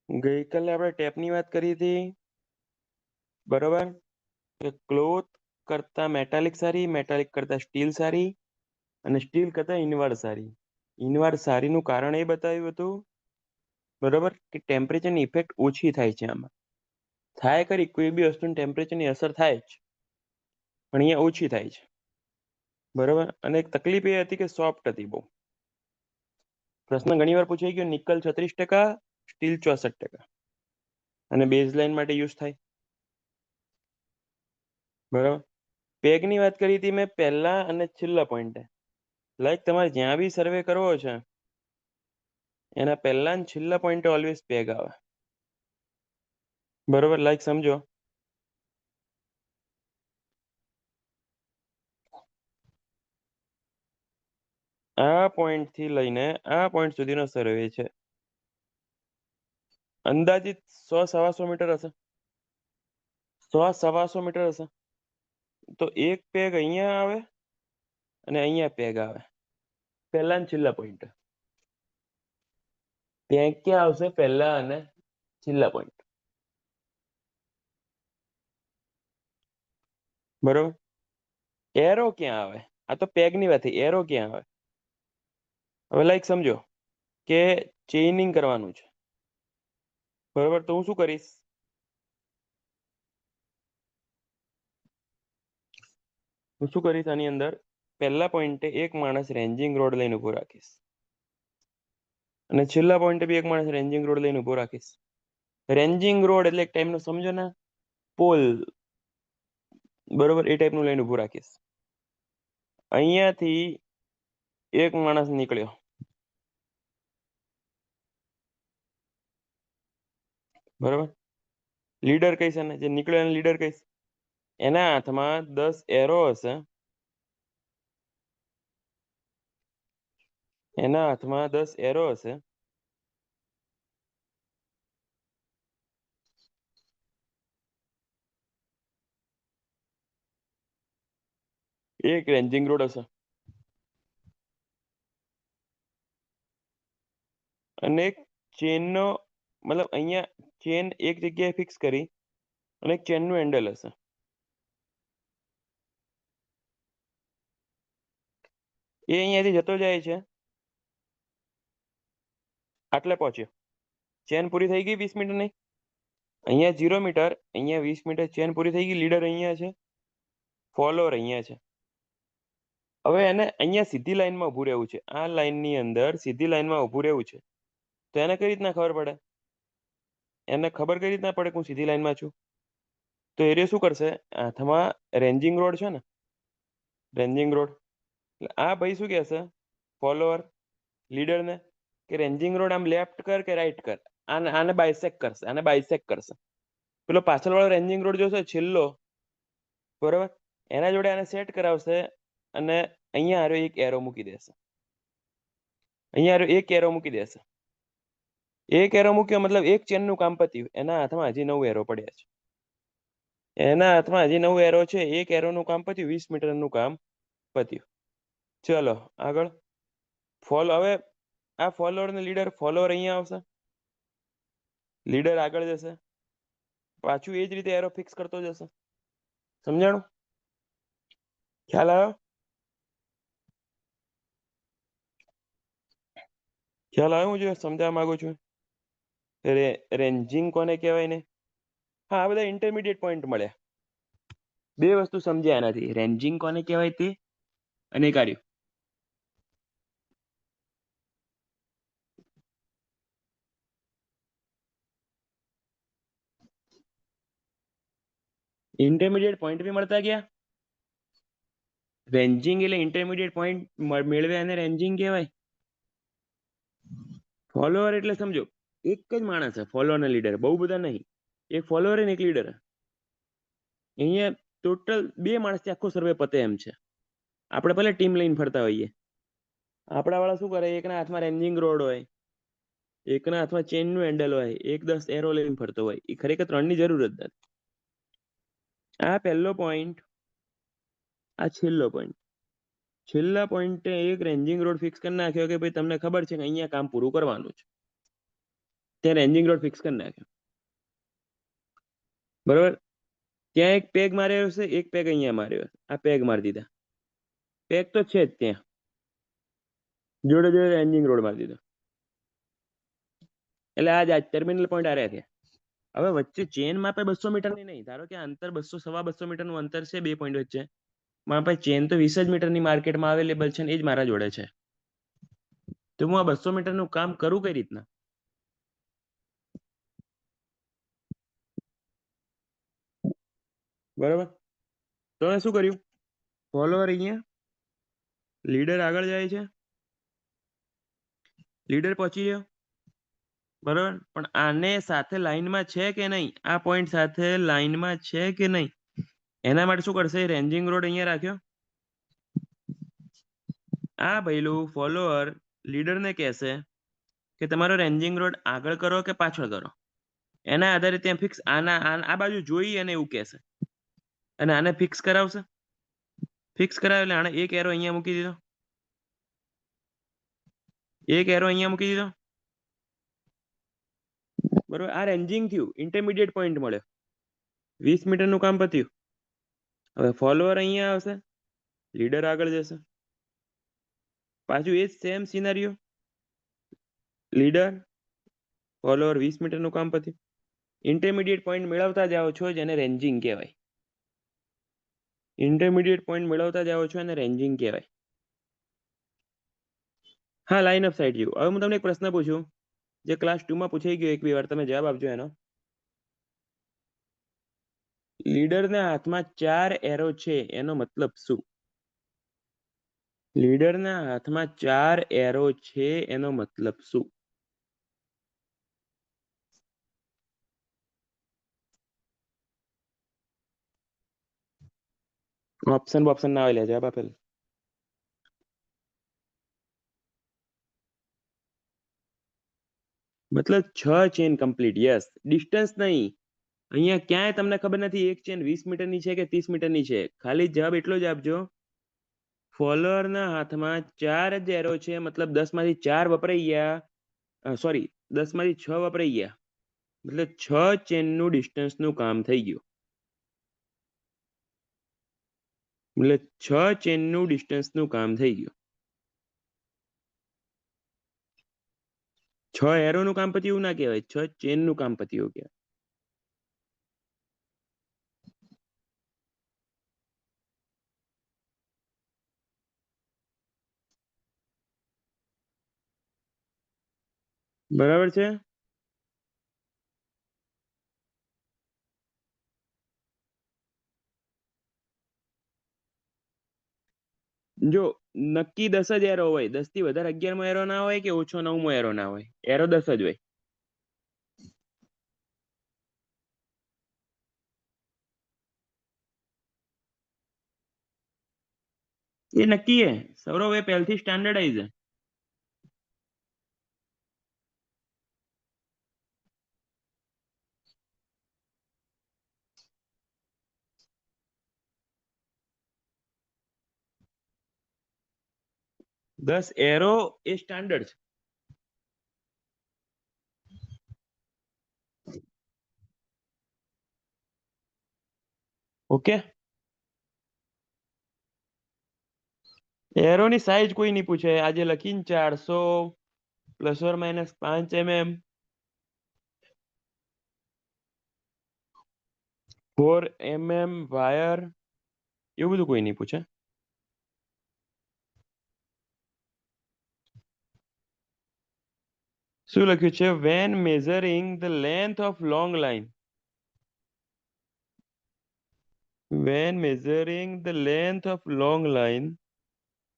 ગઈકાલે આપણે ટેપની વાત કરી હતી, બરોબર? કે ક્લોથ કરતા મેટાલિક સારી, મેટાલિક કરતા સ્ટીલ સારી અને સ્ટીલ કરતા ઇનવાડ સારી. ઇનવાડ સારીનું કારણ એ બતાવ્યું હતું, બરોબર, કે ટેમ્પરેચરની ઇફેક્ટ ઓછી થાય છે આમાં. થાય ખરી, કોઈ બી વસ્તુની ટેમ્પરેચરની અસર થાય જ, પણ અહીંયા ઓછી થાય છે, બરોબર. અને એક તકલીફ એ હતી કે સોફ્ટ હતી બહુ. પ્રશ્ન ઘણી વાર પૂછાઈ ગયો, નિકલ 36%, સ્ટીલ 64%, અને બેઝ લાઇન માટે યુઝ થાય, બરાબર. પેગની વાત કરી હતી મેં પહેલા અને છેલ્લા પોઈન્ટે. લાઈક તમારે જ્યાં બી સર્વે કરવો છે એના પહેલા અને છેલ્લા પોઈન્ટે ઓલવેઝ પેગ આવે, બરોબર. લાઈક સમજો, આ પોઈન્ટ થી લઈને આ પોઈન્ટ સુધીનો સર્વે છે, અંદાજિત 100-125 મીટર હશે, 100-125 મીટર હશે. તો એક પેગ અહીંયા આવે અને અહીંયા પેગ આવે, પહેલા અને છેલ્લા પોઈન્ટ. પેગ ક્યાં આવશે? પહેલા અને છેલ્લા પોઈન્ટ, બરોબર. એરો ક્યાં આવે? આ તો પેગની વાત થઈ, એરો ક્યાં આવે? હવે લાઈક સમજો કે ચેઇનિંગ કરવાનું છે, બરોબર. તો હું શું કરીશ? આની અંદર પહેલા પોઈન્ટે એક માણસ રેન્જિંગ રોડ લઈને ઉભો રાખીશ અને છેલ્લા પોઈન્ટે બી એક માણસ રેન્જિંગ રોડ લઈને ઉભો રાખીશ. રેન્જિંગ રોડ એટલે એક ટાઈપનો સમજો ને પોલ, બરોબર, એ ટાઈપનું લઈને ઉભો રાખીશ. અહીંયાથી એક માણસ નીકળ્યો, બરોબર. લીડર કહીશ, અને જે નીકળ્યો એને લીડર કહીશ. એના હાથમાં 10 એરો હશે, એના હાથમાં 10 એરો હશે. એક રેન્જિંગ રોડ હશે અને એક ચેનનો, મતલબ અહીંયા ચેન એક જગ્યાએ ફિક્સ કરી અને એક ચેનનું હેન્ડલ હશે. એ અહીંયાથી જતો જાય છે, આટલે પહોંચ્યો. ચેન પૂરી થઈ ગઈ 20 મીટરની. અહીંયા 0 મીટર, અહીંયા 20 મીટર, ચેન પૂરી થઈ ગઈ. લીડર અહીંયા છે, ફોલોઅર અહીંયા છે. હવે એને અહીંયા સીધી લાઈનમાં ઊભું રહેવું છે, આ લાઈનની અંદર સીધી લાઈનમાં ઊભું રહેવું છે. તો એને કઈ રીતના ખબર પડે? એને ખબર કઈ રીતના પડે કે હું સીધી લાઈનમાં છું? તો એ શું કરશે? હાથમાં રેન્જિંગ રોડ છે ને, રેન્જિંગ રોડ, એટલે આ ભાઈ શું કહેશે ફોલોઅર લીડરને કે રેન્જિંગ રોડ આમ લેફ્ટ કર કે રાઈટ કર. આને બાયસેક કરશે, આને બાયસેક કરશે. પેલો પાછળવાળો રેન્જિંગ રોડ જોશે છેલ્લો, બરોબર, એના જોડે આને સેટ કરાવશે અને અહીંયા હારો એક એરો મૂકી દેશે. અહીંયા હારો એક એરો મૂકી દેશે. એક એરો મૂક્યો મતલબ એક ચેનનું કામ પત્યું. એના હાથમાં હજી 9 એરો પડ્યા છે. એના હાથમાં હજી 9 એરો છે. એક એરોનું કામ પત્યું, 20 મીટરનું કામ પત્યું. ચલો આગળ. હવે આ ફોલોઅર ને લીડર, ફોલોઅર અહીંયા આવશે, લીડર આગળ જશે, પાછું એ જ રીતે એરો ફિક્સ કરતો જશે. સમજાણું? ખ્યાલ આવ્યો? ખ્યાલ આવ્યો? હું જે સમજાવવા માંગુ છું રેન્જિંગ કોને કહેવાય ને? હા, આ બધા ઇન્ટરમીડિયેટ પોઈન્ટ મળ્યા. બે વસ્તુ સમજ્યા એનાથી, રેન્જિંગ કોને કહેવાય તે અને કાર્ય. ઇન્ટરમીડિયેટ પોઈન્ટ બી મળતા ગયા. રેન્જિંગ એટલે ઇન્ટરમીડિયેટ પોઈન્ટ મેળવે અને રેન્જિંગ કહેવાય. ફોલોઅર એટલે સમજો એક જ માણસ છે, ફોલોઅર ને લીડર, બહુ બધા નહીં. એક ફોલોઅર ને એક લીડર. અહીંયા ટોટલ 2 માણસથી આખો સર્વે પતે એમ છે. આપણે ભલે ટીમ લઈને ફરતા હોઈએ, આપણા વાળા શું કરે? એકના હાથમાં રેન્જિંગ રોડ હોય, એકના હાથમાં ચેનનું હેન્ડલ હોય, એક 10 એરો લઈને ફરતો હોય. એ ખરેખર 3ની જરૂર જ નથી. આ પહેલો પોઈન્ટ, આ છેલ્લો પોઈન્ટ. છેલ્લા પોઈન્ટે એક રેન્જિંગ રોડ ફિક્સ કરી નાખ્યો કે ભાઈ તમને ખબર છે કે અહીંયા કામ પૂરું કરવાનું છે. ત્યાં રેન્જિંગ રોડ ફિક્સ કરી નાખ્યો, બરોબર. ત્યાં એક પેગ માર્યો છે, એક પેગ અહીંયા માર્યો છે, આ પેગ મારી દીધા, પેગ તો છે જ ત્યાં, જોડે જોડે રેન્જિંગ રોડ મારી દીધો, એટલે આ ટર્મિનલ પોઈન્ટ આ રહ્યા છે. હવે વચ્ચે ચેન માપે 200 મીટરની નહીં, ધારો કે અંતર 200 સવા 200 મીટરનું અંતર છે બે પોઈન્ટ વચ્ચે, મારા પાસે ચેન તો 20 જ મીટરની માર્કેટમાં અવેલેબલ છે ને એ જ મારા જોડે છે, તો હું આ 200 મીટરનું કામ કરું કઈ રીતના? બરાબર. તો મેં શું કર્યું, ફોલોઅર અહીંયા, લીડર આગળ જાય છે, લીડર પહોંચી ગયો, બરાબર. પણ આને સાથે લાઈનમાં છે કે નહીં, આ પોઈન્ટ સાથે લાઈનમાં છે કે નહીં, એના માટે શું કરશે, રેન્જિંગ રોડ અહીંયા રાખ્યો, આ ભઈલું ફોલોઅર લીડરને કહેશે કે તમારો રેન્જિંગ રોડ આગળ કરો કે પાછળ કરો, એના આધારે ત્યાં ફિક્સ આ બાજુ જોઈ અને એવું કહેશે, અને આને ફિક્સ કરાવશે, ફિક્સ કરાવે એટલે આને એક એરો અહીંયા મૂકી દીધો, એક એરો અહીંયા મૂકી દીધો, બરોબર. આ રેન્જિંગ થયું, ઇન્ટરમીડિયેટ પોઈન્ટ મળ્યો, 20 મીટરનું કામ પત્યું. હવે ફોલોઅર અહીંયા આવશે, લીડર આગળ જશે, પાછું એ જ સેમ સિનારીઓ, લીડર ફોલોઅર 20 મીટરનું કામ પત્યું. ઇન્ટરમીડિયેટ પોઈન્ટ મેળવતા જાઓ છો જેને રેન્જિંગ કહેવાય, ઇન્ટરમીડિયેટ પોઈન્ટ મેળવતા જાઓ છો એને રેન્જિંગ કહેવાય. હા, લાઇન ઓફ સાઇટ જેવું. હવે હું તમને એક પ્રશ્ન પૂછું જે ક્લાસ 2 માં પૂછાઈ ગયો એક બે વાર, તમે જવાબ આપજો એનો. લીડરના હાથમાં 4 એરો છે એનો મતલબ શું? લીડરના હાથમાં 4 એરો છે એનો મતલબ શું? ઓપ્શન ના આવે, જવાબ આપેલ. મતલબ 6 ચેન કમ્પ્લીટ. યસ, ડિસ્ટન્સ નહીં, અહીંયા ક્યાંય તમને ખબર નથી એક ચેન 20 મીટરની છે કે 30 મીટરની છે, ખાલી જવાબ એટલો જ આપજો, ફોલોઅરના હાથમાં 4 જ એરો છે, મતલબ 10 માંથી 4 વપરાઈ ગયા, સોરી 10 માંથી 6 વપરાઈ ગયા, મતલબ 6 ચેનનું ડિસ્ટન્સનું કામ થઈ ગયું, એટલે 6 ચેનનું ડિસ્ટન્સનું કામ થઈ ગયું, 6 એરોનું કામ પત્યું એવું ના કહેવાય, 6 ચેનનું કામ પત્યું એવું કહેવાય. બરાબર છે. જો નક્કી 10 જ એરો હોય, 10 થી વધારે 11મો એરો ના હોય કે ઓછો 9મો એરો ના હોય, એરો 10 જ હોય. એ નક્કી હે સૌરવ, એ પહેલથી સ્ટાન્ડર્ડાઇઝ હે. દસ એરો એ સ્ટાન્ડર્ડ છે. ઓકે, એરોની સાઈઝ કોઈ નહીં પૂછે, આજે લખીને 400 ±5 mm, 4 mm વાયર, એવું બધું કોઈ નહીં પૂછે. શું લખ્યું છે, when measuring the length of long line, when measuring the length of long line,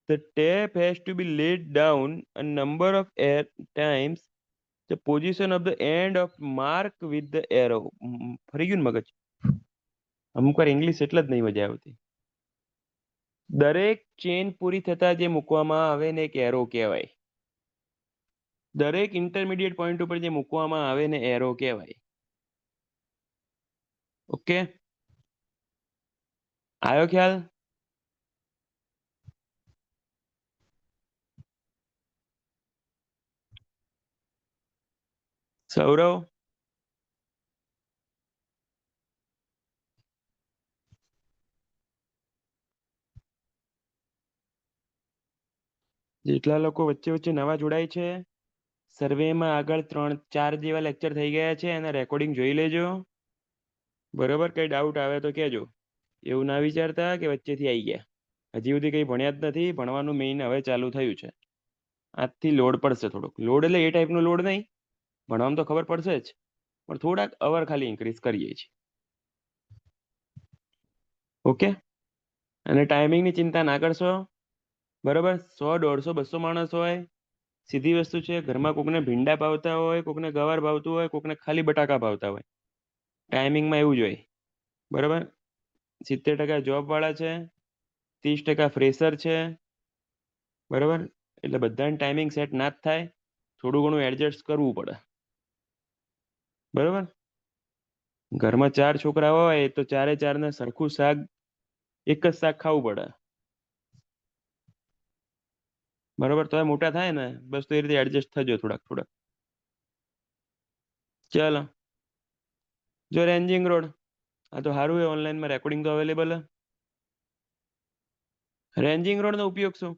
the tape has to be laid down a number of times the position of the end of mark with the arrow. ફરી ગયું ને મગજ, અમુક વાર English એટલે જ નહીં મજા આવતી. દરેક ચેન પૂરી થતા જે મૂકવામાં આવે ને એક એરો કહેવાય, દરેક ઇન્ટરમીડિયેટ પોઈન્ટ ઉપર જે મૂકવામાં આવે ને એરો કહેવાય. ઓકે, આવ્યો ખ્યાલ? સૌરવ, જેટલા લોકો વચ્ચે વચ્ચે નવા જોડાય છે, સર્વેમાં આગળ 3-4 જેવા લેક્ચર થઈ ગયા છે, એના રેકોર્ડિંગ જોઈ લેજો. બરોબર, કઈ ડાઉટ આવે તો કહેજો. એવું ના વિચારતા કે વચ્ચેથી આવી ગયા. હજી સુધી કઈ ભણ્યા જ નથી. ભણવાનું મેઇન હવે ચાલુ થયું છે. આજથી લોડ પડશે થોડોક. લોડ એટલે એ ટાઈપનો લોડ નહીં, ભણવામાં તો ખબર પડશે જ, પણ થોડાક અવર ખાલી ઇન્ક્રીઝ કરીએ છીએ. ઓકે. અને ટાઈમિંગની ચિંતા ના કરશો. બરોબર, 100, 150, 200 માણસ હોય, સીધી વસ્તુ છે. ઘરમાં કોકને ભીંડા ભાવતા હોય, કોકને ગવાર ભાવતું હોય, કોકને ખાલી બટાકા ભાવતા હોય. ટાઈમિંગમાં એવું જ હોય. બરોબર, 70% જોબ વાળા છે, 30% ફ્રેશર છે. બરોબર, એટલે બધાને ટાઈમિંગ સેટ ના જ થાય, થોડું ઘણું એડજસ્ટ કરવું પડે. બરોબર, ઘરમાં 4 છોકરા હોય તો ચારે ચારને સરખું શાક, એક જ શાક ખાવું પડે. બરોબર, તો એ મોટા થાય ને, બસ તો એ રીતે એડજસ્ટ થજો થોડાક થોડાક. ચાલો, જો રેન્જિંગ રોડ, આ તો સારું છે, ઓનલાઈનમાં રેકોર્ડિંગ તો અવેલેબલ છે. રેન્જિંગ રોડનો ઉપયોગ શું?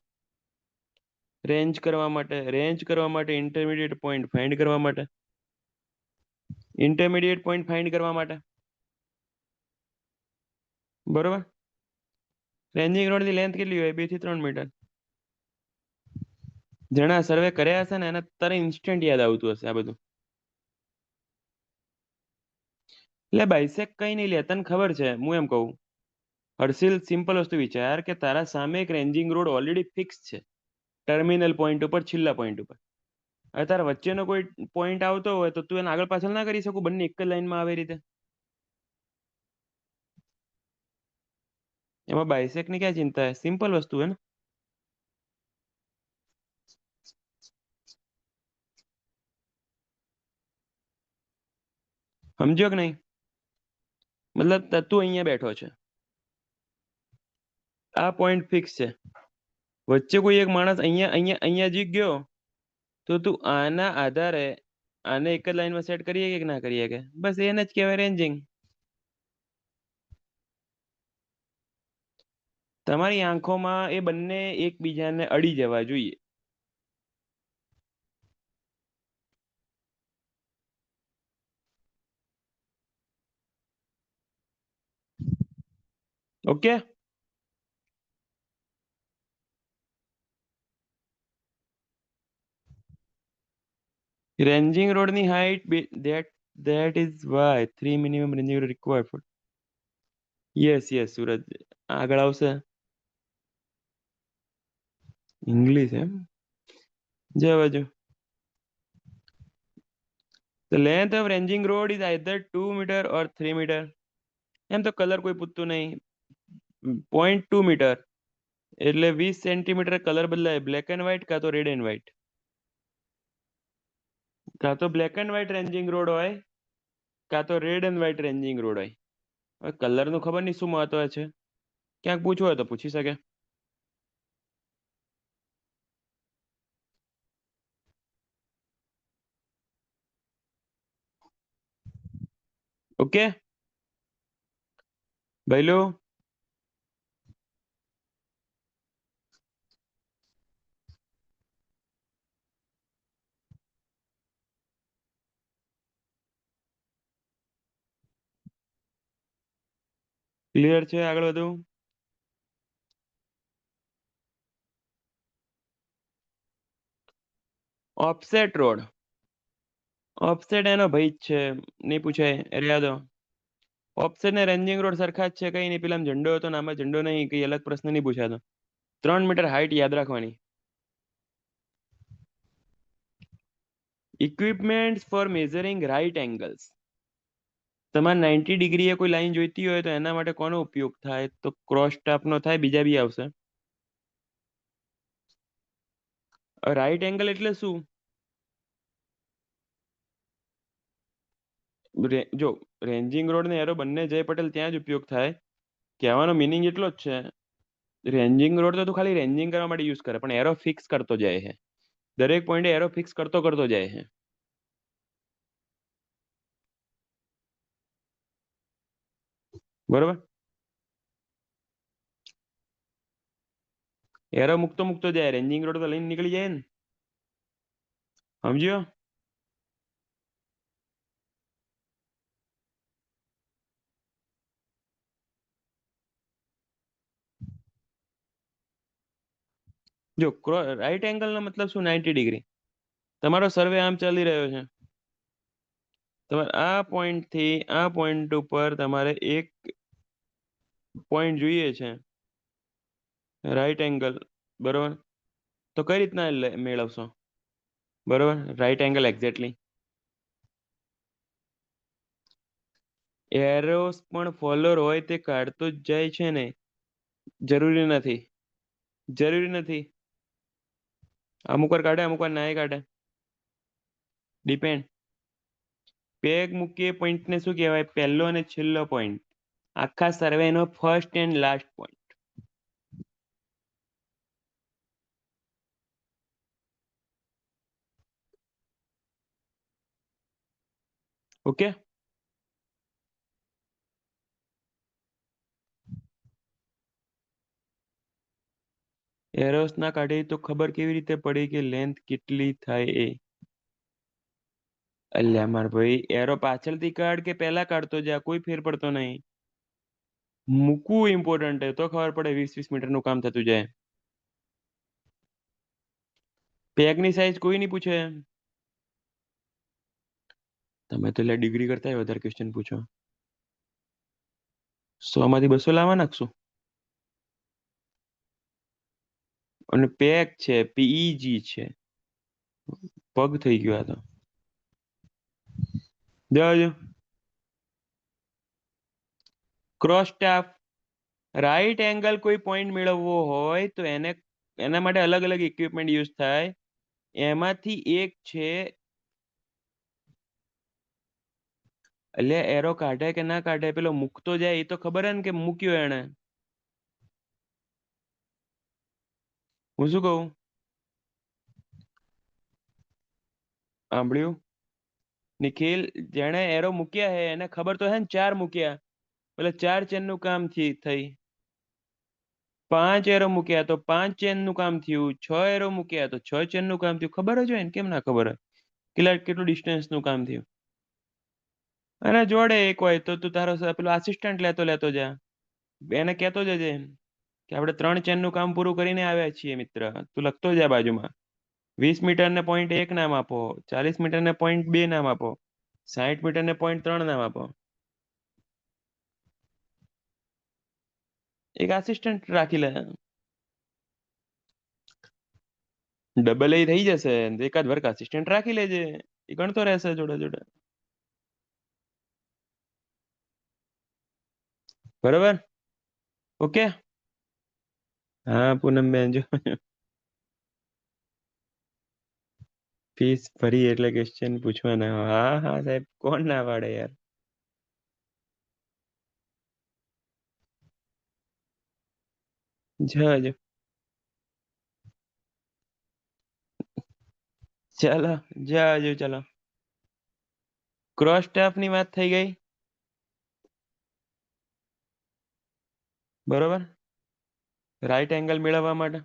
રેન્જ કરવા માટે, ઇન્ટરમીડિયેટ પોઈન્ટ ફાઇન્ડ કરવા માટે. ઇન્ટરમીડિયેટ પોઈન્ટ ફાઇન્ડ કરવા માટે. બરોબર, રેન્જિંગ રોડની લેન્થ કેટલી હોય? 2 થી 3 મીટર. જેના સર્વે કર્યા હશે ને એને તરત ઇન્સ્ટન્ટ યાદ આવતું હશે આ બધું. એટલે બાઇસેક કઈ નહીં લે, તને ખબર છે, હું એમ કહું, હર્ષિલ, સિમ્પલ વસ્તુ વિચાર કે તારા સામે એક રેન્જિંગ રોડ ઓલરેડી ફિક્સ છે, ટર્મિનલ પોઈન્ટ ઉપર, છેલ્લા પોઈન્ટ ઉપર. હવે તારા વચ્ચેનો કોઈ પોઈન્ટ આવતો હોય તો તું એને આગળ પાછળ ના કરી શકું, બંને એક જ લાઈનમાં આવે એ રીતે. એમાં બાઇસેક ની ક્યાં ચિંતા है, સિમ્પલ વસ્તુ है ને. સમજ્યો કે નહીં? મતલબ તું અહીંયા બેઠો છે, આ પોઈન્ટ ફિક્સ છે, વચ્ચે કોઈ એક માણસ અહીંયા અહીંયા અહીંયા જી ગયો તો તું આના આધારે આને એક જ લાઈનમાં સેટ કરીએ કે ના કરીએ કે, બસ એને જ કહેવાય રેન્જિંગ. તમારી આંખોમાં એ બંને એકબીજાને અડી જવા જોઈએ. ઓકે, રેન્જિંગ રોડની height that is why 3 minimum ranging rod required for. Yes Suraj, આગળ આવશે. ઇંગ્લિશ એમ, જવા જો. The length of ranging road is either 2 meter or 3 meter. એમ તો કલર કોઈ પૂછતું નહીં. 0.2 મીટર એટલે 20 સેન્ટીમીટર કલર બદલાય, બ્લેક એન્ડ વ્હાઈટ કાં તો રેડ એન્ડ વ્હાઈટ. કાં તો black and white ranging road હોય, કાં તો red and white ranging road હોય. હવે કલરનું ખબર નહીં શું મહત્વ છે, ક્યાંક પૂછવું હોય તો પૂછી શકે. ઓકે ભાઈલો, ક્લિયર છે? આગળ વધું? ઓફસેટ રોડ, ઓફસેટ એનો ભાઈ જ છે, નહીં પૂછાય, રહેવા દો. ઓફસેટ ને રેન્જિંગ રોડ સરખા જ છે, કઈ નહીં. પેલા ઝંડો હતો ને આમાં ઝંડો નહીં, કઈ અલગ પ્રશ્ન નહીં પૂછાતો. 3 મીટર હાઈટ યાદ રાખવાની. Equipment for measuring right angles. તમારે 90 ડિગ્રીએ કોઈ લાઈન જોઈતી હોય તો એના માટે કોનો ઉપયોગ થાય? તો ક્રોસ ટાપનો થાય, બીજા બી આવશે. રાઈટ એંગલ એટલે શું? જો રેન્જિંગ રોડ ને એરો બંને જય પટેલ ત્યાં જ ઉપયોગ થાય. કહેવાનો મિનિંગ એટલો જ છે, રેન્જિંગ રોડ તો તું ખાલી રેન્જિંગ કરવા માટે યુઝ કરે, પણ એરો ફિક્સ કરતો જાય છે, દરેક પોઈન્ટે એરો ફિક્સ કરતો કરતો જાય છે. બરોબર. એરો મૂકતો મૂકતો જાય, રેન્જિંગ રોડ તો લઈને નીકળી જાય ને, સમજ્યો? જો રાઈટ એંગલ નો મતલબ શું? 90 ડિગ્રી. તમારો સર્વે આમ ચાલી રહ્યો છે, તમારે આ પોઈન્ટ થી આ પોઈન્ટ ઉપર તમારે એક પોઈન્ટ જોઈએ છે, રાઈટ એંગલ. બરોબર. તો કઈ રીતના મેળવશો? બરોબર, રાઈટ એંગલ એક્ઝેક્ટલી. એરોસ પણ ફોલોઅર હોય તે કાઢતો જ જાય છે ને? જરૂરી નથી, જરૂરી નથી. અમુક વાર કાઢે, અમુક વાર ના કાઢે, ડિપેન્ડ. પેગ મૂકીએ પોઈન્ટ ને શું કહેવાય? પહેલો અને છેલ્લો પોઈન્ટ, આખા સર્વે નો first and last point. Okay. Arrows ના કાઢે તો ખબર કેવી રીતે પડી કે લેન્થ કેટલી થાય એ? અલ્યા માર ભાઈ, એરો પાછળથી કાઢ કે પહેલા કાઢતો જા, કોઈ ફેર પડતો નહીં. મૂકવું ઇમ્પોર્ટન્ટ છે, તો ખબર પડે 20-20 મીટર નું કામ થતું જાય. પેગની સાઈઝ કોઈ નહીં પૂછે. તમે તો એટલે ડિગ્રી કરતા વધારે ક્વેશ્ચન પૂછો. 100 માંથી 200 લાવવા નાખશું. અને પેગ છે, પીઈજી છે, પગ થઈ ગયો આ તો. જવાજો. Cross staff. રાઈટ એંગલ કોઈ પોઈન્ટ મેળવવો હોય તો એને, એના માટે અલગ અલગ ઇક્વિપમેન્ટ યુઝ થાય. એમાંથી એક છે, એટલે એરો કાઢે કે ના કાઢે, પેલો મૂકતો જાય એ તો ખબર હે ને કે મૂક્યો એને. હું શું કહું? સાંભળ્યું? નિખિલ, જેણે એરો મૂક્યા હે એને ખબર તો હે ને 4 મૂક્યા, એટલે 4 ચેન નું કામ થઈ. 5 એરો મૂક્યા તો 5 ચેન નું કામ થયું. 6 એરો મૂક્યા તો 6 ચેન નું કામ થયું. ખબર જ હોય ને, કેમ ના ખબર હોય? કેટલું ડિસ્ટન્સ નું કામ થયું. અને જોડે એક હોય તો તું તારો પેલો આસિસ્ટન્ટ લેતો લેતો જા, એને કહેતો જજે કે આપણે 3 ચેન નું કામ પૂરું કરીને આવ્યા છીએ મિત્ર. તું લખતો જા બાજુમાં. 20 મીટર ને .1 નામ આપો, 40 મીટર ને .2 નામ આપો, 60 મીટર ને .3 નામ આપો. એક આસિસ્ટન્ટ રાખી લે, ડબલ એ થઈ જશે. એકાદ વર્ક આસિસ્ટન્ટ રાખી લેજે, એ ગણતો રહેશે જોડે જોડે. બરોબર. ઓકે. હા પૂનમ બેન, જો ફીસ ભરી એટલે ક્વેશ્ચન પૂછવાના. હા હા સાહેબ, કોણ ના પાડે યાર. જો ચલો, જાજો ચલો. ક્રોસ સ્ટાફ ની વાત થઈ ગઈ. બરોબર. રાઈટ એંગલ મેળવવા માટે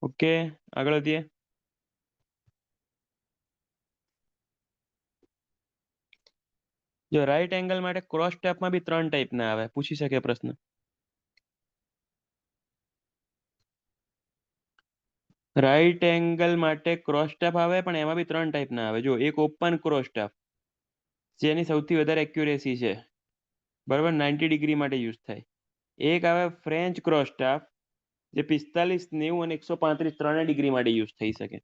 ઓકે, આગળ વધીએ. જો રાઈટ એંગલ માટે ક્રોસ સ્ટેપમાં બી 3 ટાઈપ ના આવે, પૂછી શકે પ્રશ્ન. રાઈટ એંગલ માટે ક્રોસ સ્ટેપ આવે, પણ એમાં બી 3 ટાઈપ ના આવે. જો, એક ઓપન ક્રોસ સ્ટેપ, જેની સૌથી વધારે એક્યુરેસી છે, બરાબર, 90 ડિગ્રી માટે યુઝ થાય. એક આવે ફ્રેન્ચ ક્રોસ સ્ટાફ, જે 45, 90 અને 135 ત્રણેય ડિગ્રી માટે યુઝ થઈ શકે.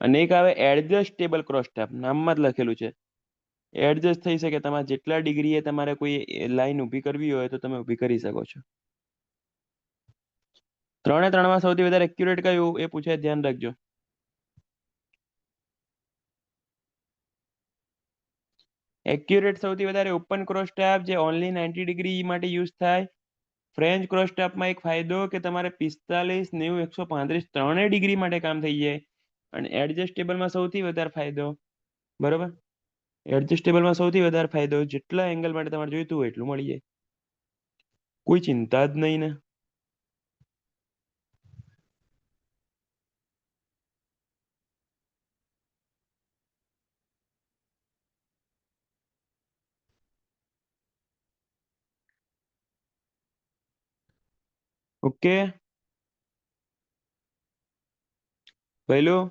અને એક આવે એડજસ્ટેબલ ક્રોસ સ્ટાફ, નામમાં જ લખેલું છે, એડજસ્ટ થઈ શકે. તમારે જેટલા ડિગ્રીએ તમારે કોઈ લાઈન ઊભી કરવી હોય તો તમે ઊભી કરી શકો છો. ત્રણે ત્રણમાં સૌથી વધારે એક્યુરેટ કયું એ પૂછે, ધ્યાન રાખજો. એક્યુરેટ સૌથી વધારે ઓપન ક્રોસ ટેપ જે ઓનલી 90 ડિગ્રી માટે યુઝ થાય. ફ્રેન્ચ ક્રોસ ટેપમાં એક ફાયદો કે તમારે 45, 90, 135 ત્રણેય ડિગ્રી માટે કામ થઈ જાય. અને એડજસ્ટેબલમાં સૌથી વધારે ફાયદો, બરોબર, એડજસ્ટેબલમાં સૌથી વધારે ફાયદો જેટલા એંગલ માટે તમારે જોઈતું હોય એટલું મળી જાય, કોઈ ચિંતા જ નહીં ને. ઓકે પહેલું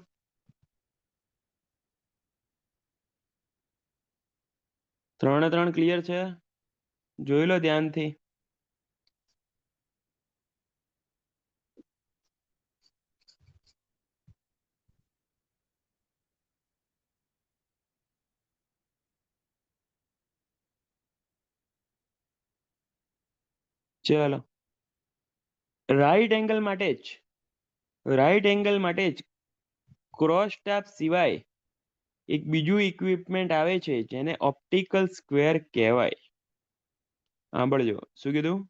ત્રણે ત્રણ ક્લિયર છે, જોઈ લો ધ્યાનથી. ચલો, રાઈટ એંગલ માટે જ ક્રોસ ટેપ સિવાય એક બીજું ઇક્વિપમેન્ટ આવે છે જેને ઓપ્ટિકલ સ્ક્વેર કહેવાય. સાંભળજો શું કીધું.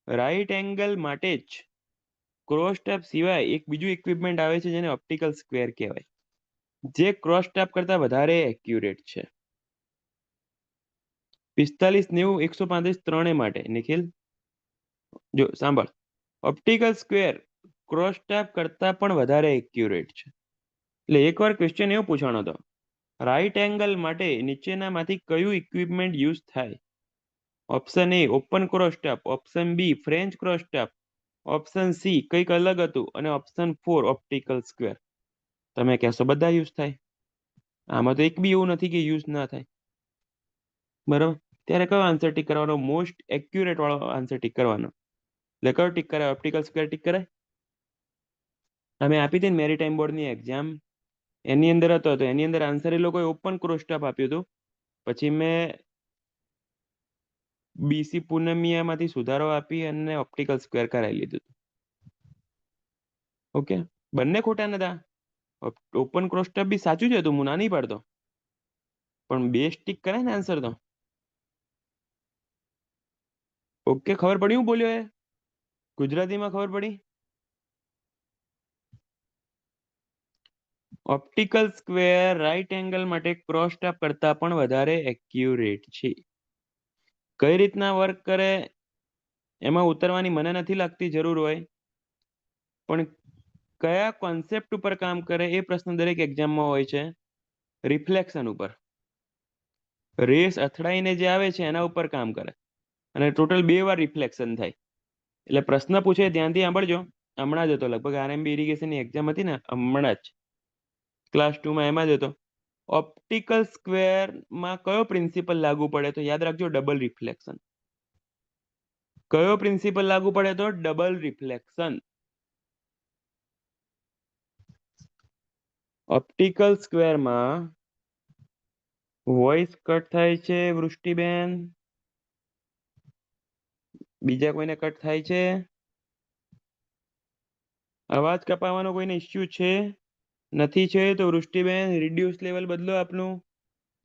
રાઈટ એંગલ માટે જ ક્રોસ ટેપ સિવાય એક બીજું ઇક્વિપમેન્ટ આવે છે જેને ઓપ્ટિકલ સ્ક્વેર કહેવાય, જે ક્રોસ ટેપ કરતા વધારે એક્યુરેટ છે. 45, 90, 135 ત્રણેય માટે. નિખિલ જો સાંભળ, ઓપ્ટિકલ સ્ક્વેર ક્રોસ ટેપ કરતા પણ વધારે એક્યુરેટ છે. એટલે એકવાર ક્વેશ્ચન એવો પૂછાણો હતો, રાઈટ એંગલ માટે નીચેનામાંથી કયું ઇક્વિપમેન્ટ યુઝ થાય? Option A open cross tape, option B French cross tape, option C કંઈક અલગ હતું અને ઓપ્શન 4 ઓપ્ટિકલ સ્ક્વેર. તમે કહેશો બધા યુઝ થાય. આમાં તો એક બી એવું નથી કે યુઝ ના થાય, બરાબર. ત્યારે કયો આન્સર ટીક કરવાનો? મોસ્ટ એક્યુરેટ વાળો આન્સર ટીક કરવાનો. એટલે કયો ટીક કરાય? ઓપ્ટિકલ સ્ક્વેર ટીક કરાય. અમે આપી હતી ને મેરીટાઈમ બોર્ડની એક્ઝામ, એની અંદર હતો, તો એની અંદર આન્સર એ લોકોએ ઓપન ક્રોસ ટેપ આપ્યું હતું. પછી મેં બીસી પૂનમિયામાંથી સુધારો આપી અને ઓપ્ટિકલ સ્ક્વેર કરાવી લીધું હતું. ઓકે, બંને ખોટા નતા. ઓપન ક્રોસ ટેપ બી સાચું જ હતું, હું ના નહીં પાડતો, પણ બે ટીક કરાય ને આન્સર તો. ઓકે, ખબર પડી હું બોલ્યો એ? ગુજરાતીમાં ખબર પડી? ઓપ્ટિકલ સ્ક્વેર રાઈટ એંગલ માટે ક્રોસ ટેપ કરતા પણ વધારે એક્યુરેટ છે. કઈ રીતના વર્ક કરે એમાં ઉતરવાની મને નથી લાગતી જરૂર હોય, પણ કયા કોન્સેપ્ટ ઉપર કામ કરે એ પ્રશ્ન દરેક એક્ઝામમાં હોય છે. રિફ્લેક્શન ઉપર, રેસ અથડાઈને જે આવે છે એના ઉપર કામ કરે, અને ટોટલ 2 વાર રિફ્લેક્શન થાય. એટલે પ્રશ્ન પૂછે ધ્યાનથી સાંભળજો. હમણાં જ હતો, લગભગ આરએમબી ઇરિગેશનની એક્ઝામ હતી ને હમણાં જ, ક્લાસ 2માં એમાં જ હતો. ઓપ્ટિકલ સ્ક્વેરમાં કયો પ્રિન્સિપલ લાગુ પડે? તો યાદ રાખજો, ડબલ રિફ્લેક્શન. કયો પ્રિન્સિપલ લાગુ પડે? તો ડબલ રિફ્લેક્શન. ઓપ્ટિકલ સ્ક્વેરમાં વોઇસ કટ થાય છે વૃષ્ટિબેન, બીજા કોઈને કટ થાય છે? અવાજ કપાવાનો કોઈને ઇસ્યુ છે? નથી છે તો વૃષ્ટિબેન રિડ્યુસ લેવલ બદલો આપનું.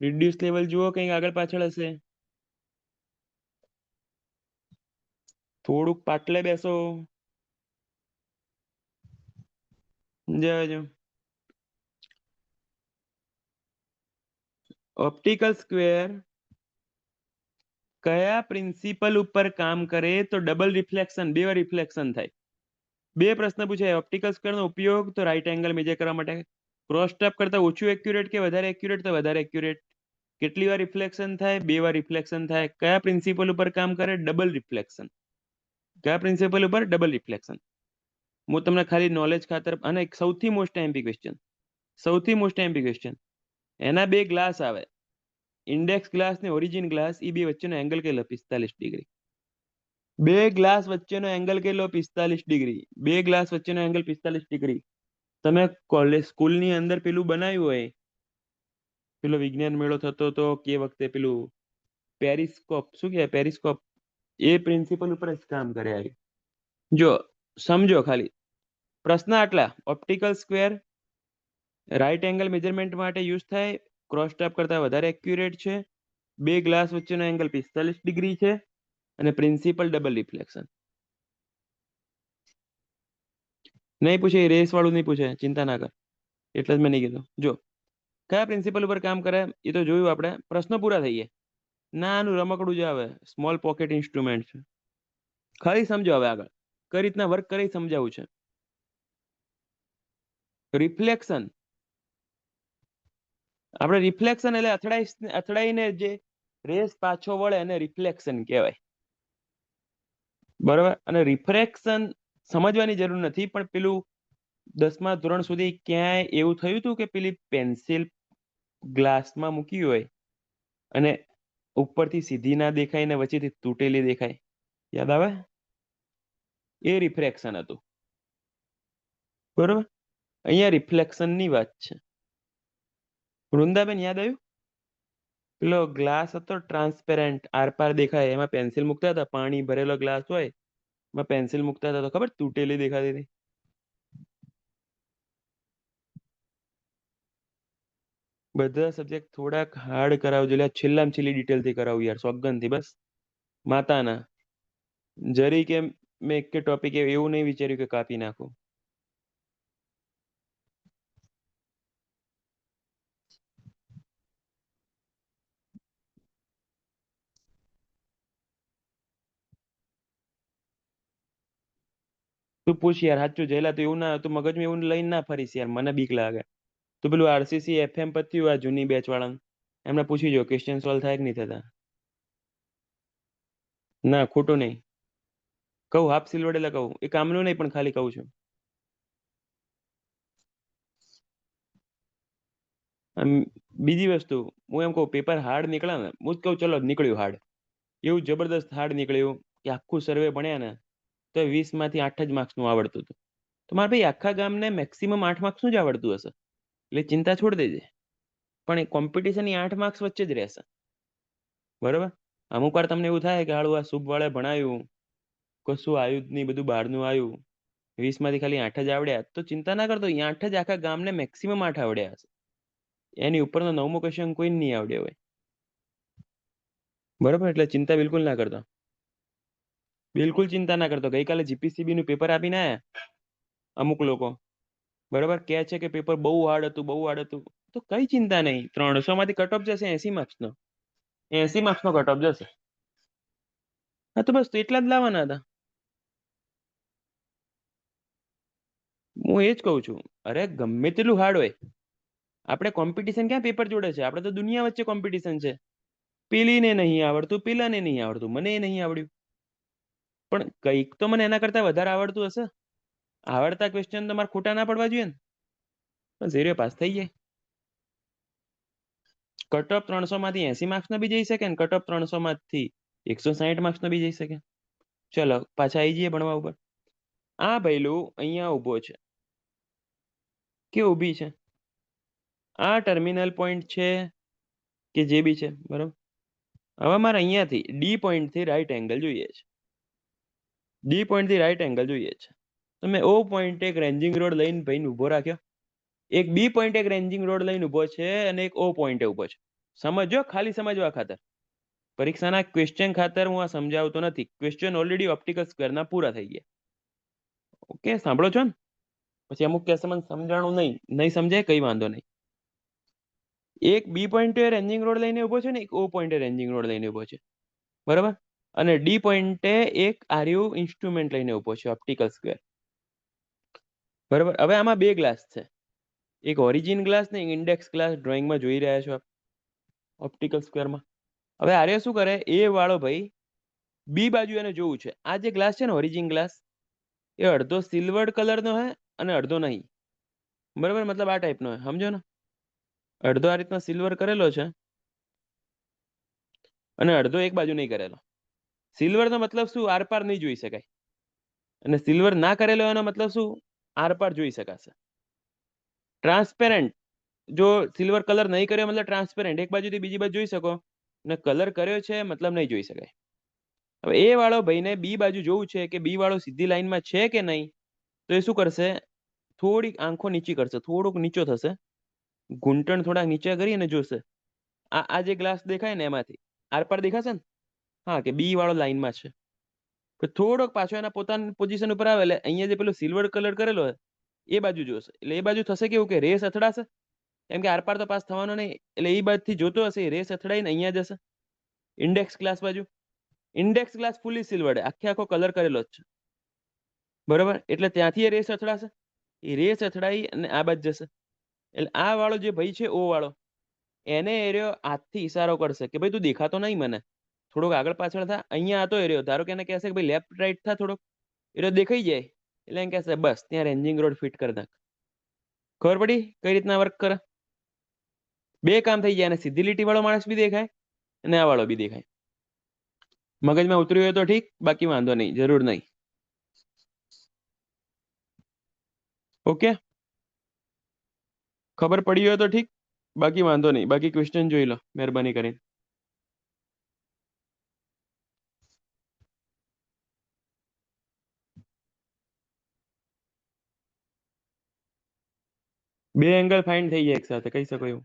રિડ્યુસ લેવલ જુઓ, કંઈક આગળ પાછળ હશે. થોડુંક પાટલે બેસો. જજો. ઓપ્ટિકલ સ્ક્વેર કયા પ્રિન્સિપલ ઉપર કામ કરે? તો ડબલ રિફ્લેક્શન, 2 વાર રિફ્લેક્શન થાય. બે પ્રશ્ન પૂછાય. ઓપ્ટિકલ સ્ક્વેરનો ઉપયોગ તો રાઈટ એંગલ મેજર કરવા માટે. ક્રોસ ટેપ કરતા ઓછું એક્યુરેટ કે વધારે એક્યુરેટ? તો વધારે એક્યુરેટ. કેટલી વાર રિફ્લેક્શન થાય? 2 વાર રિફ્લેક્શન થાય. કયા પ્રિન્સિપલ ઉપર કામ કરે? Double reflection. કયા પ્રિન્સિપલ ઉપર? Double reflection. હું તમને ખાલી નોલેજ ખાતર, અને સૌથી મોસ્ટ એમપી ક્વેશ્ચન, સૌથી મોસ્ટ એમપી ક્વેશ્ચન, એના 2 ગ્લાસ આવે, ઇન્ડેક્સ ગ્લાસ ને ઓરિજિન ગ્લાસ, એ બે વચ્ચેનો એંગલ કેટલો? 45 ડિગ્રી. 2 ગ્લાસ વચ્ચેનો એંગલ કેટલો? 45 ડિગ્રી. 2 ગ્લાસ વચ્ચેનો એંગલ 45 ડિગ્રી. તમે કોલેજ સ્કૂલની અંદર પેલું બનાવ્યું હોય, પેલો વિજ્ઞાન મેળો થતો તો કે વખતે પેલું પેરિસ્કોપ, શું કહેવાય, પેરિસ્કોપ, એ પ્રિન્સિપલ ઉપર જ કામ કરે આવી. જો સમજો ખાલી પ્રશ્ન આટલા. Optical square right angle measurement માટે યુઝ થાય, ક્રોસ ટેપ કરતા વધારે એક્યુરેટ છે, બે ગ્લાસ વચ્ચેનો એંગલ 45 ડિગ્રી છે અને પ્રિન્સિપલ ડબલ રિફ્લેક્શન. નહીં પૂછે, રેસ વાળું નહીં પૂછે, ચિંતા ના કર, એટલે જ મેં નહીં કીધું. જો કયા પ્રિન્સિપલ ઉપર કામ કરે એ તો જોયું આપણે, પ્રશ્નો પૂરા થઈ ગયા. નાનું રમકડું જ આવે, સ્મોલ પોકેટ ઇન્સ્ટ્રુમેન્ટ છે. ખાલી સમજો હવે આગળ કઈ રીતના વર્ક કરી સમજાવું છે. રિફ્લેક્શન, આપણે રિફ્લેક્શન એટલે અથડાઈને જે રેસ પાછો વળે એને રિફ્લેક્શન કહેવાય. બરાબર. અને રિફ્રેક્શન સમજવાની જરૂર નથી, પણ પેલું 10મા ધોરણ સુધી ક્યાંય એવું થયું હતું કે પેલી પેન્સિલ ગ્લાસમાં મૂકી હોય અને ઉપરથી સીધી ના દેખાય ને વચ્ચેથી તૂટેલી દેખાય? યાદ આવે? એ રિફ્રેક્શન હતું. બરોબર. અહીંયા રિફ્લેક્શન ની વાત છે. વૃંદાબેન યાદ આવ્યું? પેલો ગ્લાસ હતો ટ્રાન્સપેરેન્ટ, આરપાર દેખાય, એમાં પેન્સિલ મૂકતા હતા. પાણી ભરેલો ગ્લાસ હોય, એમાં પેન્સિલ મૂકતા હતા તો ખબર તૂટેલી દેખાતી હતી. બધા સબ્જેક્ટ થોડાક હાર્ડ કરાવજો, એટલે છેલ્લામાં છેલ્લી ડિટેલ થી કરાવું યાર, સોગંદ થી. બસ માતાના જરી કે મેં એક ટોપિક એવું નહીં વિચાર્યું કે કાપી નાખું. તું પૂછ યાર, સાચું જેલા તો એવું ના, તું મગજમાં એવું લઈને ના ફરીશ યાર, મને બીક લાગે. તો પેલું આરસીસી એફએમ પત્યું આ જૂની બેચ વાળાને, એમને પૂછી જો ક્વેશ્ચન સોલ્વ થાય કે નહીં થતા. ના ખોટું નહીં કહું, હાફ સિલ્વર એટલે કહું, એ કામનું નહીં પણ ખાલી કહું છું. બીજી વસ્તુ હું એમ કહું, પેપર હાર્ડ નીકળે ને, હું જ કહું ચલો નીકળ્યું હાર્ડ, એવું જબરદસ્ત હાર્ડ નીકળ્યું કે આખું સર્વે ભણ્યા ને તો 20માંથી 8 જ માર્ક્સનું આવડતું હતું. તો મારા ભાઈ આખા ગામને મેક્સિમમ 8 માર્ક્સનું જ આવડતું હશે, એટલે ચિંતા છોડી દેજે. પણ એ કોમ્પિટિશન એ 8 માર્ક્સ વચ્ચે જ રહેશે. બરોબર. અમુક વાર તમને એવું થાય કે હાળું આ શુભ વાળે ભણાયું, કશું આવ્યું જ નહીં, બધું બહારનું આવ્યું, 20માંથી ખાલી 8 જ આવડ્યા, તો ચિંતા ના કરતો, 8 જ આખા ગામને મેક્સિમમ 8 આવડ્યા હશે. એની ઉપરનો 9મો ક્વેશ્ચન કોઈ નહીં આવડ્યો હોય. બરોબર. એટલે ચિંતા બિલકુલ ના કરતો, બિલકુલ ચિંતા ના કરતો. ગઈકાલે જીપીસીબી નું પેપર આપીને આયા અમુક લોકો, બરોબર, કે છે કે પેપર બહુ હાર્ડ હતું, બહુ હાર્ડ હતું. તો કઈ ચિંતા નહીં, 300 માંથી કટ ઓફ જશે 80 માર્ક્સ નો, 80 માર્ક્સ નો કટ ઓફ જશે. હા તો બસ તો એટલા જ લાવવાના હતા. હું એ જ કહું છું, અરે ગમે તેટલું હાર્ડ હોય, આપણે કોમ્પિટિશન ક્યાં પેપર જોડે છે, આપણે તો દુનિયા વચ્ચે કોમ્પિટિશન છે. પેલીને નહીં આવડતું, પેલાને નહીં આવડતું, મને એ નહીં આવડ્યું, પણ કંઈક તો મને એના કરતા વધારે આવડતું હશે. આવડતા ક્વેશ્ચન તો મારે ખોટા ના પડવા જોઈએ ને, પણ ઝીરો પાસ થઈ જાય. કટ ઓફ 300 માંથી 80 માર્ક્સ નો બી જઈ શકે ને કટ ઓફ 300 માંથી 160 માર્ક્સ નો બી જઈ શકે. ચલો પાછા આવી જઈએ ભણવા ઉપર. આ ભૈલું અહીંયા ઊભો છે, કે ઊભી છે, આ ટર્મિનલ પોઈન્ટ છે કે જે બી છે, બરોબર. હવે મારે અહીંયાથી ડી પોઈન્ટ થી રાઈટ એંગલ જોઈએ છે, ડી પોઈન્ટ થી રાઈટ એંગલ જોઈએ છે. તો મેં ઓ પોઈન્ટ એક રેન્જિંગ રોડ લઈને ભાઈને ઊભો રાખ્યો, એક બી પોઈન્ટ એક રેન્જિંગ રોડ લઈને ઊભો છે અને એક ઓ પોઈન્ટે ઊભો છે. સમજો, ખાલી સમજવા ખાતર, પરીક્ષાના ક્વેશ્ચન ખાતર હું આ સમજાવતો નથી. ક્વેશ્ચન ઓલરેડી ઓપ્ટિકલ સ્ક્વેરના પૂરા થઈ ગયા. ઓકે, સાંભળો છો ને? પછી અમુક કહેશે મને સમજાણું નહીં, નહીં સમજાય કઈ વાંધો નહીં. એક બી પોઈન્ટે રેન્જિંગ રોડ લઈને ઊભો છે ને એક ઓ પોઈન્ટે રેન્જિંગ રોડ લઈને ઊભો છે, બરાબર. અને ડી પોઈન્ટે એક આર્યુ ઇન્સ્ટ્રુમેન્ટ લઈને ઊભો છે, ઓપ્ટિકલ સ્ક્વેર, બરાબર. હવે આમાં બે ગ્લાસ છે, એક ઓરિજિન ગ્લાસ ને એક ઇન્ડેક્સ ગ્લાસ, ડ્રોઈંગમાં જોઈ રહ્યા છો ઓપ્ટિકલ સ્ક્વેરમાં. હવે આર્ય શું કરે, એ વાળો ભાઈ બી બાજુ એને જોવું છે. આ જે ગ્લાસ છે ને ઓરિજિન ગ્લાસ, એ અડધો સિલ્વર કલરનો હે અને અડધો નહીં, બરાબર. મતલબ આ ટાઈપનો હે, સમજો ને. અડધો આ રીતના સિલ્વર કરેલો છે અને અડધો એક બાજુ નહીં કરેલો. સિલ્વરનો મતલબ શું, આરપાર નહીં જોઈ શકાય, અને સિલ્વર ના કરેલો એનો મતલબ શું, આરપાર જોઈ શકાશે. ટ્રાન્સપેરેન્ટ, જો સિલ્વર કલર નહીં કર્યો મતલબ ટ્રાન્સપેરેન્ટ, એક બાજુથી બીજી બાજુ જોઈ શકો, ને કલર કર્યો છે મતલબ નહીં જોઈ શકાય. હવે એ વાળો ભાઈને બી બાજુ જોવું છે કે બી વાળો સીધી લાઈનમાં છે કે નહીં, તો એ શું કરશે, થોડીક આંખો નીચી કરશે, થોડોક નીચો થશે, ઘૂંટણ થોડા નીચે કરી અને જોશે આ જે ગ્લાસ દેખાય ને એમાંથી આર પાર દેખાશે ને? હા, કે બી વાળો લાઈનમાં છે. તો થોડોક પાછો એના પોતાની પોઝિશન ઉપર આવે એટલે અહીંયા જે પેલું સિલ્વર કલર કરેલો હોય એ બાજુ જોશે, એટલે એ બાજુ થશે કેવું કે રેસ અથડાશે, કેમ કે આરપાર તો પાસ થવાનો નહીં, એટલે એ બાજુથી જોતો હશે, રેસ અથડાઈને અહીંયા જશે ઇન્ડેક્સ ગ્લાસ બાજુ. ઇન્ડેક્સ ગ્લાસ ફૂલી સિલ્વર્ડ, આખે આખો કલર કરેલો જ છે, બરોબર? એટલે ત્યાંથી એ રેસ અથડાશે, એ રેસ અથડાઈ અને આ બાજુ જશે. એટલે આ વાળો જે ભાઈ છે ઓ વાળો, એને એરિયો હાથથી ઈશારો કરશે કે ભાઈ તું દેખાતો નહીં મને, થોડોક આગળ પાછળ થા. અહીંયા આતો એરિયો, ધારો કે એને કહેશે કે ભાઈ લેફ્ટ રાઈટ થા થોડોક, એરિયો દેખાઈ જાય એટલે એમ કહેશે બસ ત્યાં રેન્જિંગ રોડ ફિટ કરી નાખ. ખબર પડી કઈ રીતના વર્ક કરે? બે કામ થઈ જાય, અને સીધી લીટી વાળો માણસ બી દેખાય અને આ વાળો બી દેખાય. મગજમાં ઉતર્યું હોય તો ઠીક, બાકી વાંધો નહીં, જરૂર નહીં. ઓકે, ખબર પડી હોય તો ઠીક, બાકી વાંધો નહીં. બાકી ક્વેશ્ચન જોઈ લો મહેરબાની કરીને. બે એંગલ ફાઇન્ડ થઈ જાય એક સાથે, કહી શકો એવું.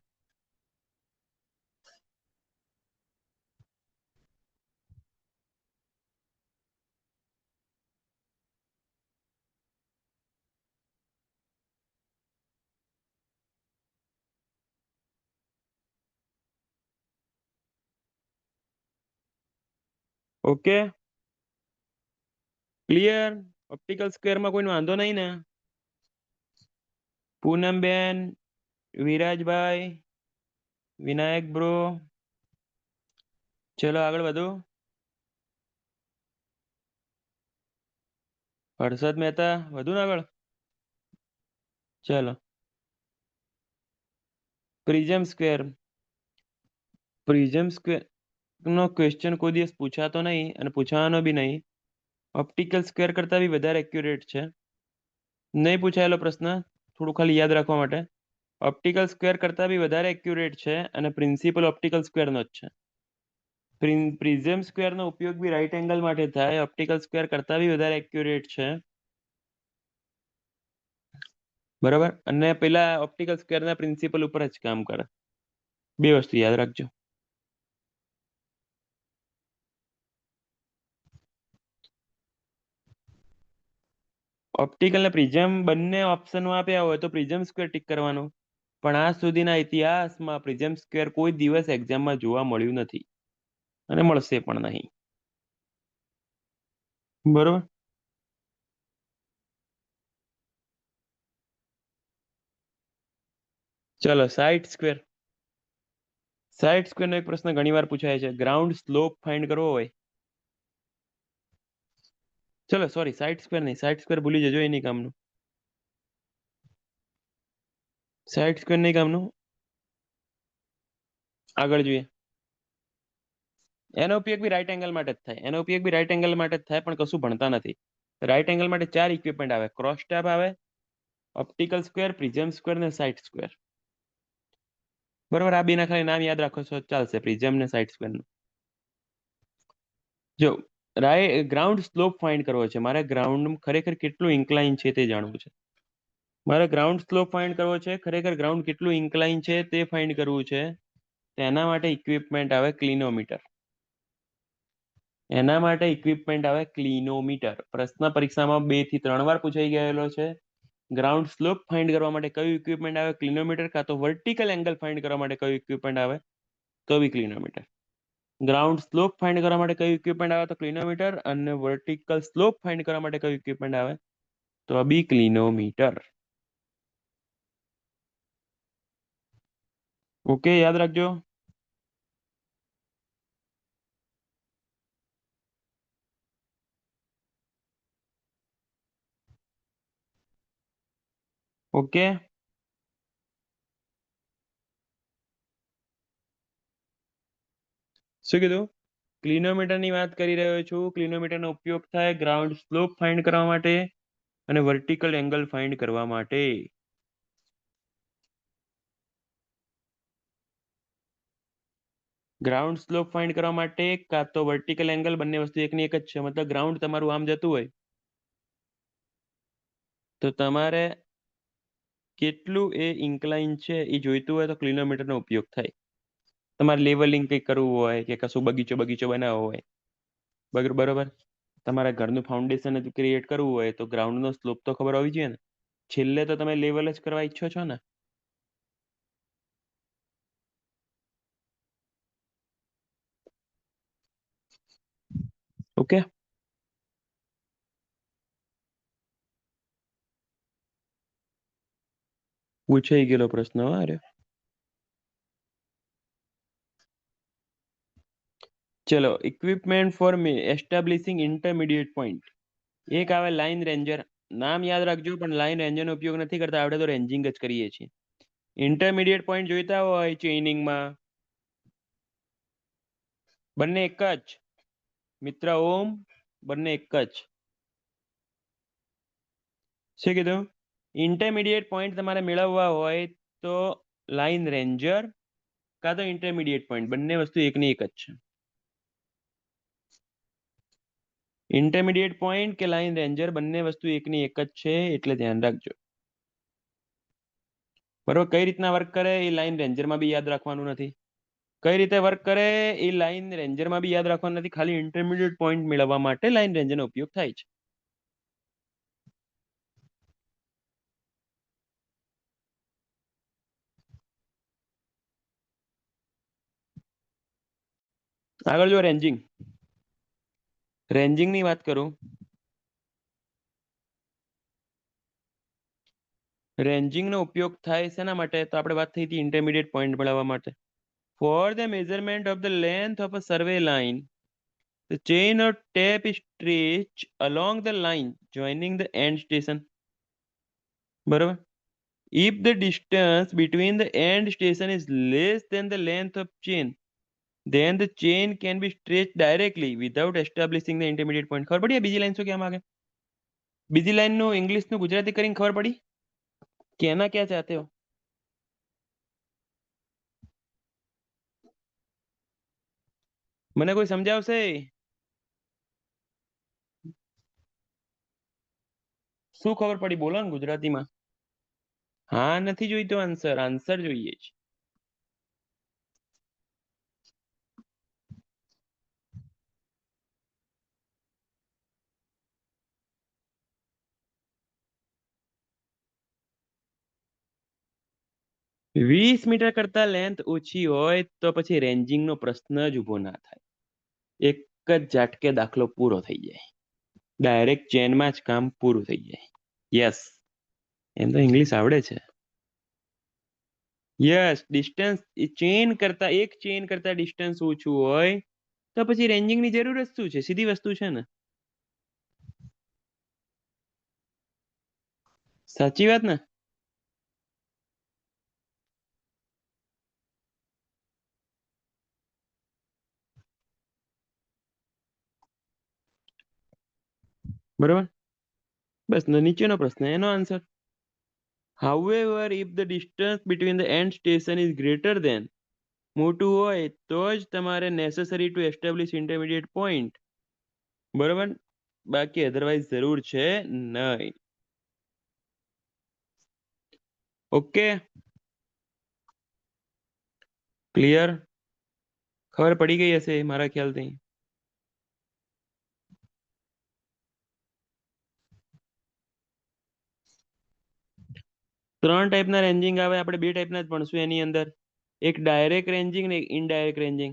Okay, clear? ઓપ્ટિકલ સ્ક્વેરમાં કોઈ વાંધો નહીં ને? પૂનમબેન, વિરાજભાઈ, વિનાયક બ્રો, ચલો આગળ વધો. હર્ષદ મહેતા, વધુ ને આગળ? ચલો, પ્રિઝમ સ્ક્વેર. પ્રિઝમ સ્ક્વેર નો ક્વેશ્ચન કોઈ દિવસ પૂછાતો નહીં અને પૂછવાનો બી નહીં. ઓપ્ટિકલ સ્ક્વેર કરતા બી વધારે એક્યુરેટ છે. નહીં પૂછાયેલો પ્રશ્ન, થોડું ખાલી યાદ રાખવા માટે. ઓપ્ટિકલ સ્ક્વેર કરતા બી વધારે એક્યુરેટ છે અને પ્રિન્સિપલ ઓપ્ટિકલ સ્ક્વેરનો જ છે. પ્રિઝમ સ્ક્વેરનો ઉપયોગ બી રાઈટ એંગલ માટે થાય, ઓપ્ટિકલ સ્ક્વેર કરતા બી વધારે એક્યુરેટ છે, બરાબર? અને પેલા ઓપ્ટિકલ સ્ક્વેરના પ્રિન્સિપલ ઉપર જ કામ કરે. બે વસ્તુ યાદ રાખજો. ઓપ્ટિકલ ને પ્રિઝમ બંને ઓપ્શનમાં આપ્યા હોય તો પ્રિઝમ સ્ક્વેર ટીક કરવાનું, પણ આજ સુધીના ઇતિહાસમાં પ્રિઝમ સ્ક્વેર કોઈ દિવસ એક્ઝામમાં જોવા મળ્યું નથી અને મળશે પણ નહીં, બરોબર? ચલો, સાઇડ સ્ક્વેર. સાઇડ સ્ક્વેર નો એક પ્રશ્ન ઘણીવાર પૂછાય છે, ગ્રાઉન્ડ સ્લોપ ફાઇન્ડ કરવો હોય. ચલો સોરી, સાઇડ સ્ક્વેર નહીં, સાઇડ સ્ક્વેર ભૂલી જજો, એ નહીં કામનું. સાઇડ સ્ક્વેર નહીં કામનું, આગળ જોઈએ. એનો ઉપયોગ બી રાઈટ એંગલ માટે જ થાય, એનો ઉપયોગ બી રાઈટ એંગલ માટે જ થાય, પણ કશું ભણતા નથી. રાઈટ એંગલ માટે 4 ઇક્વિપમેન્ટ આવે: ક્રોસ ટેબ આવે, ઓપ્ટિકલ સ્ક્વેર, પ્રિઝમ સ્ક્વેર ને સાઇડ સ્ક્વેર, બરોબર? આ બેના ખાલી નામ યાદ રાખો છો ચાલશે, પ્રિઝમ ને સાઇડ સ્ક્વેર નું. જો ગ્રાઉન્ડ સ્લોપ ફાઇન્ડ કરવો છે મારે, ગ્રાઉન્ડ ખરેખર કેટલું ઇન્ક્લાઇન છે તે જાણવું છે મારે. ગ્રાઉન્ડ સ્લોપ ફાઇન્ડ કરવો છે, ખરેખર ગ્રાઉન્ડ કેટલું ઇન્ક્લાઇન છે તે ફાઇન્ડ કરવું છે. તેના માટે ઇક્વિપમેન્ટ આવે ક્લિનોમીટર. એના માટે ઇક્વિપમેન્ટ આવે ક્લિનોમીટર. પ્રશ્ન પરીક્ષામાં 2 થી 3 વાર પૂછાઈ ગયેલો છે. ગ્રાઉન્ડ સ્લોપ ફાઇન્ડ કરવા માટે કયું ઇક્વિપમેન્ટ આવે? ક્લિનોમીટર. કાં તો વર્ટિકલ એંગલ ફાઇન્ડ કરવા માટે કયું ઇક્વિપમેન્ટ આવે? તો બી ક્લિનોમીટર. ગ્રાઉન્ડ સ્લોપ ફાઇન્ડ કરવા માટે કયું ઇક્વિપમેન્ટ આવે? તો ક્લિનોમીટર. અને વર્ટિકલ સ્લોપ ફાઇન્ડ કરવા માટે કયું ઇક્વિપમેન્ટ આવે? તો બી ક્લિનોમીટર. ઓકે, યાદ રાખજો. ઓકે, શું કીધું? ક્લિનોમીટર ની વાત કરી રહ્યો છું. ક્લિનોમીટર નો ઉપયોગ થાય ગ્રાઉન્ડ સ્લોપ ફાઇન્ડ કરવા માટે અને વર્ટિકલ એંગલ ફાઇન્ડ કરવા માટે. ગ્રાઉન્ડ સ્લોપ ફાઇન્ડ કરવા માટે કાં તો વર્ટિકલ એંગલ, બંને વસ્તુ એકની એક જ છે. મતલબ ગ્રાઉન્ડ તમારું આમ જતું હોય તો તમારે કેટલું એ ઇન્ક્લાઇન છે એ જોઈતું હોય તો ક્લિનોમીટર નો ઉપયોગ થાય. તમારે લેવલિંગ કંઈક કરવું હોય કે કશું બગીચો બગીચો બનાવવો હોય, બરોબર. તમારા ઘરનું ફાઉન્ડેશન જ ક્રિએટ કરવું હોય તો ગ્રાઉન્ડનો સ્લોપ તો ખબર હોવી જોઈએ ને. છેલ્લે તો તમે લેવલ જ કરવા ઈચ્છો છો ને. ઓકે. પૂછાઈ ગયેલો પ્રશ્ન હો અરે. ચલો, equipment for establishing intermediate point. એક આવે લાઈન રેન્જર. નામ યાદ રાખજો, પણ લાઈન રેન્જરનો ઉપયોગ નથી કરતા, આપણે તો રેન્જિંગ જ કરીએ છીએ. ઇન્ટરમીડિયેટ પોઈન્ટ જોઈતા હોય ચેઇનિંગમાં, બંને એક જ મિત્ર ઓમ, બંને એક જ. શું કીધું? ઇન્ટરમીડિયેટ પોઈન્ટ તમારે મેળવવા હોય તો લાઈન રેન્જર કાં તો ઇન્ટરમીડિયેટ પોઈન્ટ, બંને વસ્તુ એકની એક જ છે. ઇન્ટરમીડિયેટ પોઈન્ટ કે લાઈન રેન્જર બંને વસ્તુ એકની એક જ છે, એટલે ધ્યાન રાખજો. બરોબર. કઈ રીતના વર્ક કરે એ લાઈન રેન્જરમાં બી યાદ રાખવાનું નથી. કઈ રીતે વર્ક કરે એ લાઈન રેન્જરમાં બી યાદ રાખવાનું નથી. ખાલી ઇન્ટરમીડિયેટ પોઈન્ટ મેળવવા માટે લાઈન રેન્જરનો ઉપયોગ થાય છે. આગળ જો રેન્જિંગ. રેન્જિંગની વાત કરું. રેન્જિંગનો ઉપયોગ થાય શેના માટે? તો આપણે વાત થઈ હતી ઇન્ટરમીડિયેટ પોઈન્ટ મેળવવા માટે. For the measurement of the length of a survey line, the chain or tape is stretched along the line joining the end station. બરોબર. If the distance between the end station is less than the length of chain, then the chain can be stretched directly without establishing the intermediate point. ખબર પડી? બીજી line શું કહેવા માંગે? બીજી લાઈનનું ઇંગ્લિશનું ગુજરાતી કરીને ખબર પડી? कहना क्या चाहते हो? મને કોઈ સમજાવશે? શું ખબર પડી? બોલો ને ગુજરાતીમાં. હા નથી જોઈતો આન્સર, આન્સર જોઈએ છે. 20 મીટર કરતા લેન્થ ઓછી હોય તો પછી રેન્જિંગનો પ્રશ્ન જ ઊભો ના થાય. એક જ ઝાટકે દાખલો પૂરો થઈ જાય. ડાયરેક્ટ ચેનમાં જ કામ પૂરું થઈ જાય. યસ, એમ તો ઇંગ્લિશ આવડે છે. યસ, ડિસ્ટન્સ ચેન કરતા, એક ચેન કરતા ડિસ્ટન્સ ઓછું હોય તો પછી રેન્જિંગની જરૂર જ શું છે? સીધી વસ્તુ છે ને. સાચી વાત ને. બરોબર. બસ નીચેનો પ્રશ્ન એનો answer. However, if the distance between the end station is greater than, મોટું હોય તો જ તમારે necessary to establish intermediate point. બરોબર. બાકી અધરવાઇઝ જરૂર છે નહીં. Okay, clear? ખબર પડી ગઈ હશે મારા ખ્યાલથી. ત્રણ ટાઈપના રેન્જિંગ આવે, આપણે બે ટાઈપના જ ભણશું એની અંદર. એક ડાયરેક્ટ રેન્જિંગ ને એક ઇનડાયરેક્ટ રેન્જિંગ.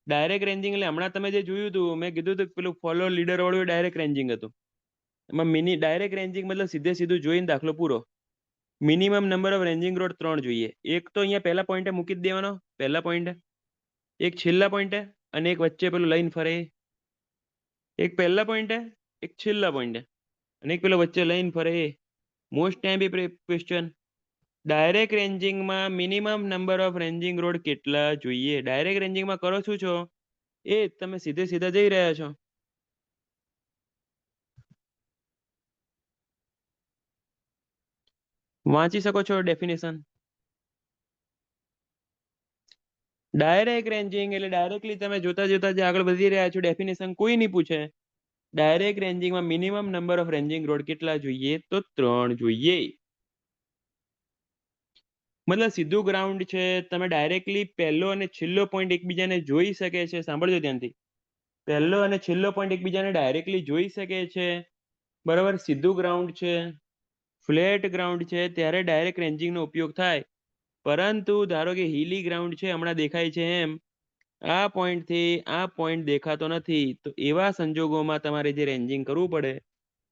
ડાયરેક્ટ રેન્જિંગ એટલે હમણાં તમે જે જોયું હતું, મેં કીધું હતું પેલું ફોલો લીડર વાળું ડાયરેક્ટ રેન્જિંગ હતું. એમાં મિની ડાયરેક્ટ રેન્જિંગ મતલબ સીધે સીધું જોઈને દાખલો પૂરો. Minimum number of ranging road 3 જોઈએ. એક તો અહીંયા પહેલા પોઈન્ટે મૂકી જ દેવાનો, પહેલા પોઈન્ટે. એક છેલ્લા પોઈન્ટે, અને એક વચ્ચે પેલું લઈને ફરે. એક પહેલા પોઈન્ટે, એક છેલ્લા પોઈન્ટે, અને એક પેલો વચ્ચે લઈને ફરે. Most time be question. Direct રેન્જિંગમાં minimum number of ranging rod કેટલા જોઈએ? ડાયરેક્ટ રેન્જિંગમાં કરો શું છો? એ તમે સીધે સીધા જઈ રહ્યા છો. વાંચી શકો છો ડેફિનેશન. ડાયરેક્ટ રેન્જિંગ એટલે ડાયરેક્ટલી તમે જોતા જોતા જે આગળ વધી રહ્યા છો, ડેફિનેશન કોઈ નહીં પૂછે. ડાયરેક્ટ રેન્જિંગમાં minimum number of ranging rod કેટલા જોઈએ? તો 3 જોઈએ. મતલબ સીધું ગ્રાઉન્ડ છે, તમે ડાયરેક્ટલી પહેલો અને છેલ્લો પોઈન્ટ એકબીજાને જોઈ શકે છે. સાંભળજો ધ્યાનથી. પહેલો અને છેલ્લો પોઈન્ટ એકબીજાને ડાયરેક્ટલી જોઈ શકે છે, બરાબર. સીધું ગ્રાઉન્ડ છે, ફ્લેટ ગ્રાઉન્ડ છે, ત્યારે ડાયરેક્ટ રેન્જિંગનો ઉપયોગ થાય. પરંતુ ધારો કે હિલી ગ્રાઉન્ડ છે, હમણાં દેખાય છે એમ, આ પોઈન્ટથી આ પોઈન્ટ દેખાતો નથી, તો એવા સંજોગોમાં તમારે જે રેન્જિંગ કરવું પડે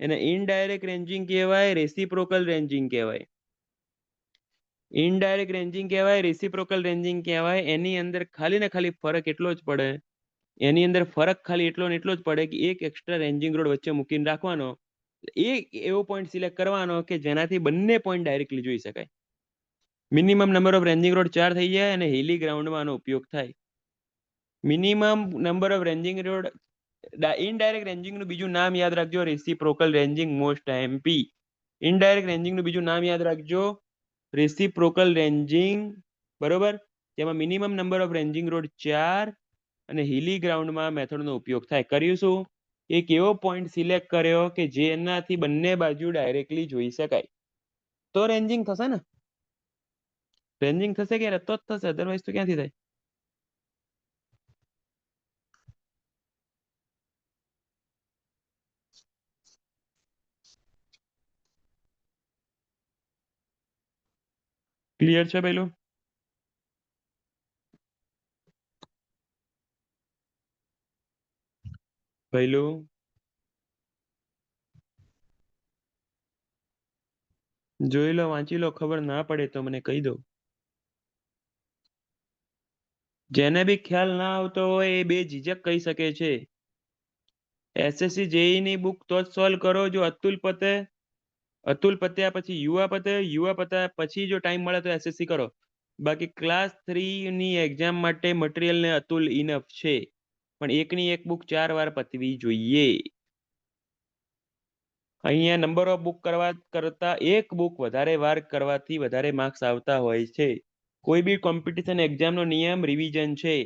એને ઇનડાયરેક્ટ રેન્જિંગ કહેવાય, રેસિપ્રોકલ રેન્જિંગ કહેવાય. ઇનડાયરેક્ટ રેન્જિંગ કહેવાય, રેસિપ્રોકલ રેન્જિંગ કહેવાય. એની અંદર ખાલી ને ખાલી ફરક એટલો જ પડે, એની અંદર ફરક ખાલી એટલો ને એટલો જ પડે કે એક એક્સ્ટ્રા રેન્જિંગ રોડ વચ્ચે મૂકીને રાખવાનો, એક એવો પોઈન્ટ સિલેક્ટ કરવાનો કે જેનાથી બંને પોઈન્ટ ડાયરેક્ટલી જોઈ શકાય. Minimum number of ranging rod 4 થઈ જાય અને હિલી ગ્રાઉન્ડમાં આનો ઉપયોગ થાય. Minimum number of ranging rod, indirect રેન્જિંગનું બીજું નામ યાદ રાખજો, reciprocal ranging, most MP. Indirect રેન્જિંગનું બીજું નામ યાદ રાખજો, રેસિપ્રોકલ રેન્જિંગ, બરોબર. જેમાં minimum number of ranging rod 4 અને હિલી ગ્રાઉન્ડમાં મેથડનો ઉપયોગ થાય. કર્યું શું? એક એવો પોઈન્ટ સિલેક્ટ કર્યો કે જેનાથી બંને બાજુ ડાયરેક્ટલી જોઈ શકાય, તો રેન્જિંગ થશે ને. રેન્જિંગ થશે ક્યારે? તો જ થશે, અધરવાઇઝ તો ક્યાંથી થાય? ક્લિયર છે પેલું? પહેલું જોઈ લો, વાંચી લો, ખબર ના પડે તો મને કહી દો. જેને બી ખ્યાલ ના આવતો હોય એ બે ઝીઝક કહી શકે છે. એસએસસી જેઈ ની બુક તો જ સોલ્વ કરો જો અતુલ પતે, અતુલ પત્યા પછી યુવા પતે, યુવા પત્યા પછી જો ટાઈમ મળે તો એસએસસી કરો. બાકી ક્લાસ 3 ની એક્ઝામ માટે મટીરિયલ ને અતુલ ઇનફ છે, પણ એકની એક બુક 4 વાર પતવી જોઈએ. અહીંયા નંબર ઓફ બુક કરવા કરતા એક બુક વધારે વાર કરવાથી વધારે માર્ક્સ આવતા હોય છે. કોઈ બી કોમ્પિટિશન એક્ઝામનો નિયમ રિવિઝન છે.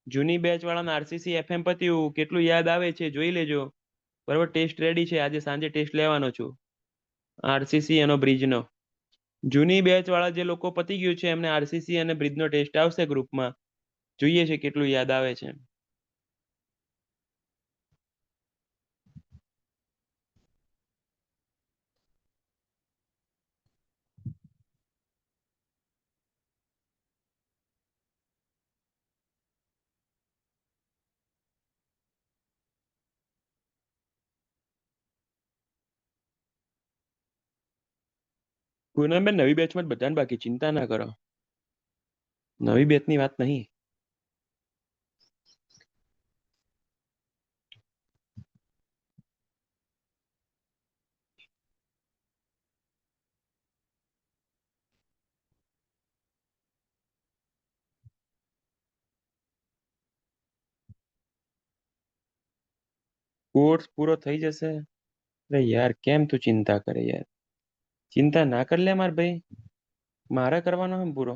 જૂની બેચ વાળાના આરસીસી એફએમ પત્યું, કેટલું યાદ આવે છે જોઈ લેજો, બરાબર. ટેસ્ટ રેડી છે, આજે સાંજે ટેસ્ટ લેવાનો છું આરસીસી એનો બ્રિજનો. જૂની બેચ વાળા જે લોકો પતી ગયું છે એમને આરસીસી અને બ્રિજનો ટેસ્ટ આવશે ગ્રુપમાં, જોઈએ છે કેટલું યાદ આવે છે. પૂનમબેન નવી બેચમાં જ બધાને બાકી, ચિંતા ના કરો, નવી બેચની વાત નહીં. કોર્સ પૂરો થઈ જશે. અરે યાર કેમ તું ચિંતા કરે યાર, ચિંતા ના કર લે માર ભાઈ, મારે કરવાનો હે પૂરો.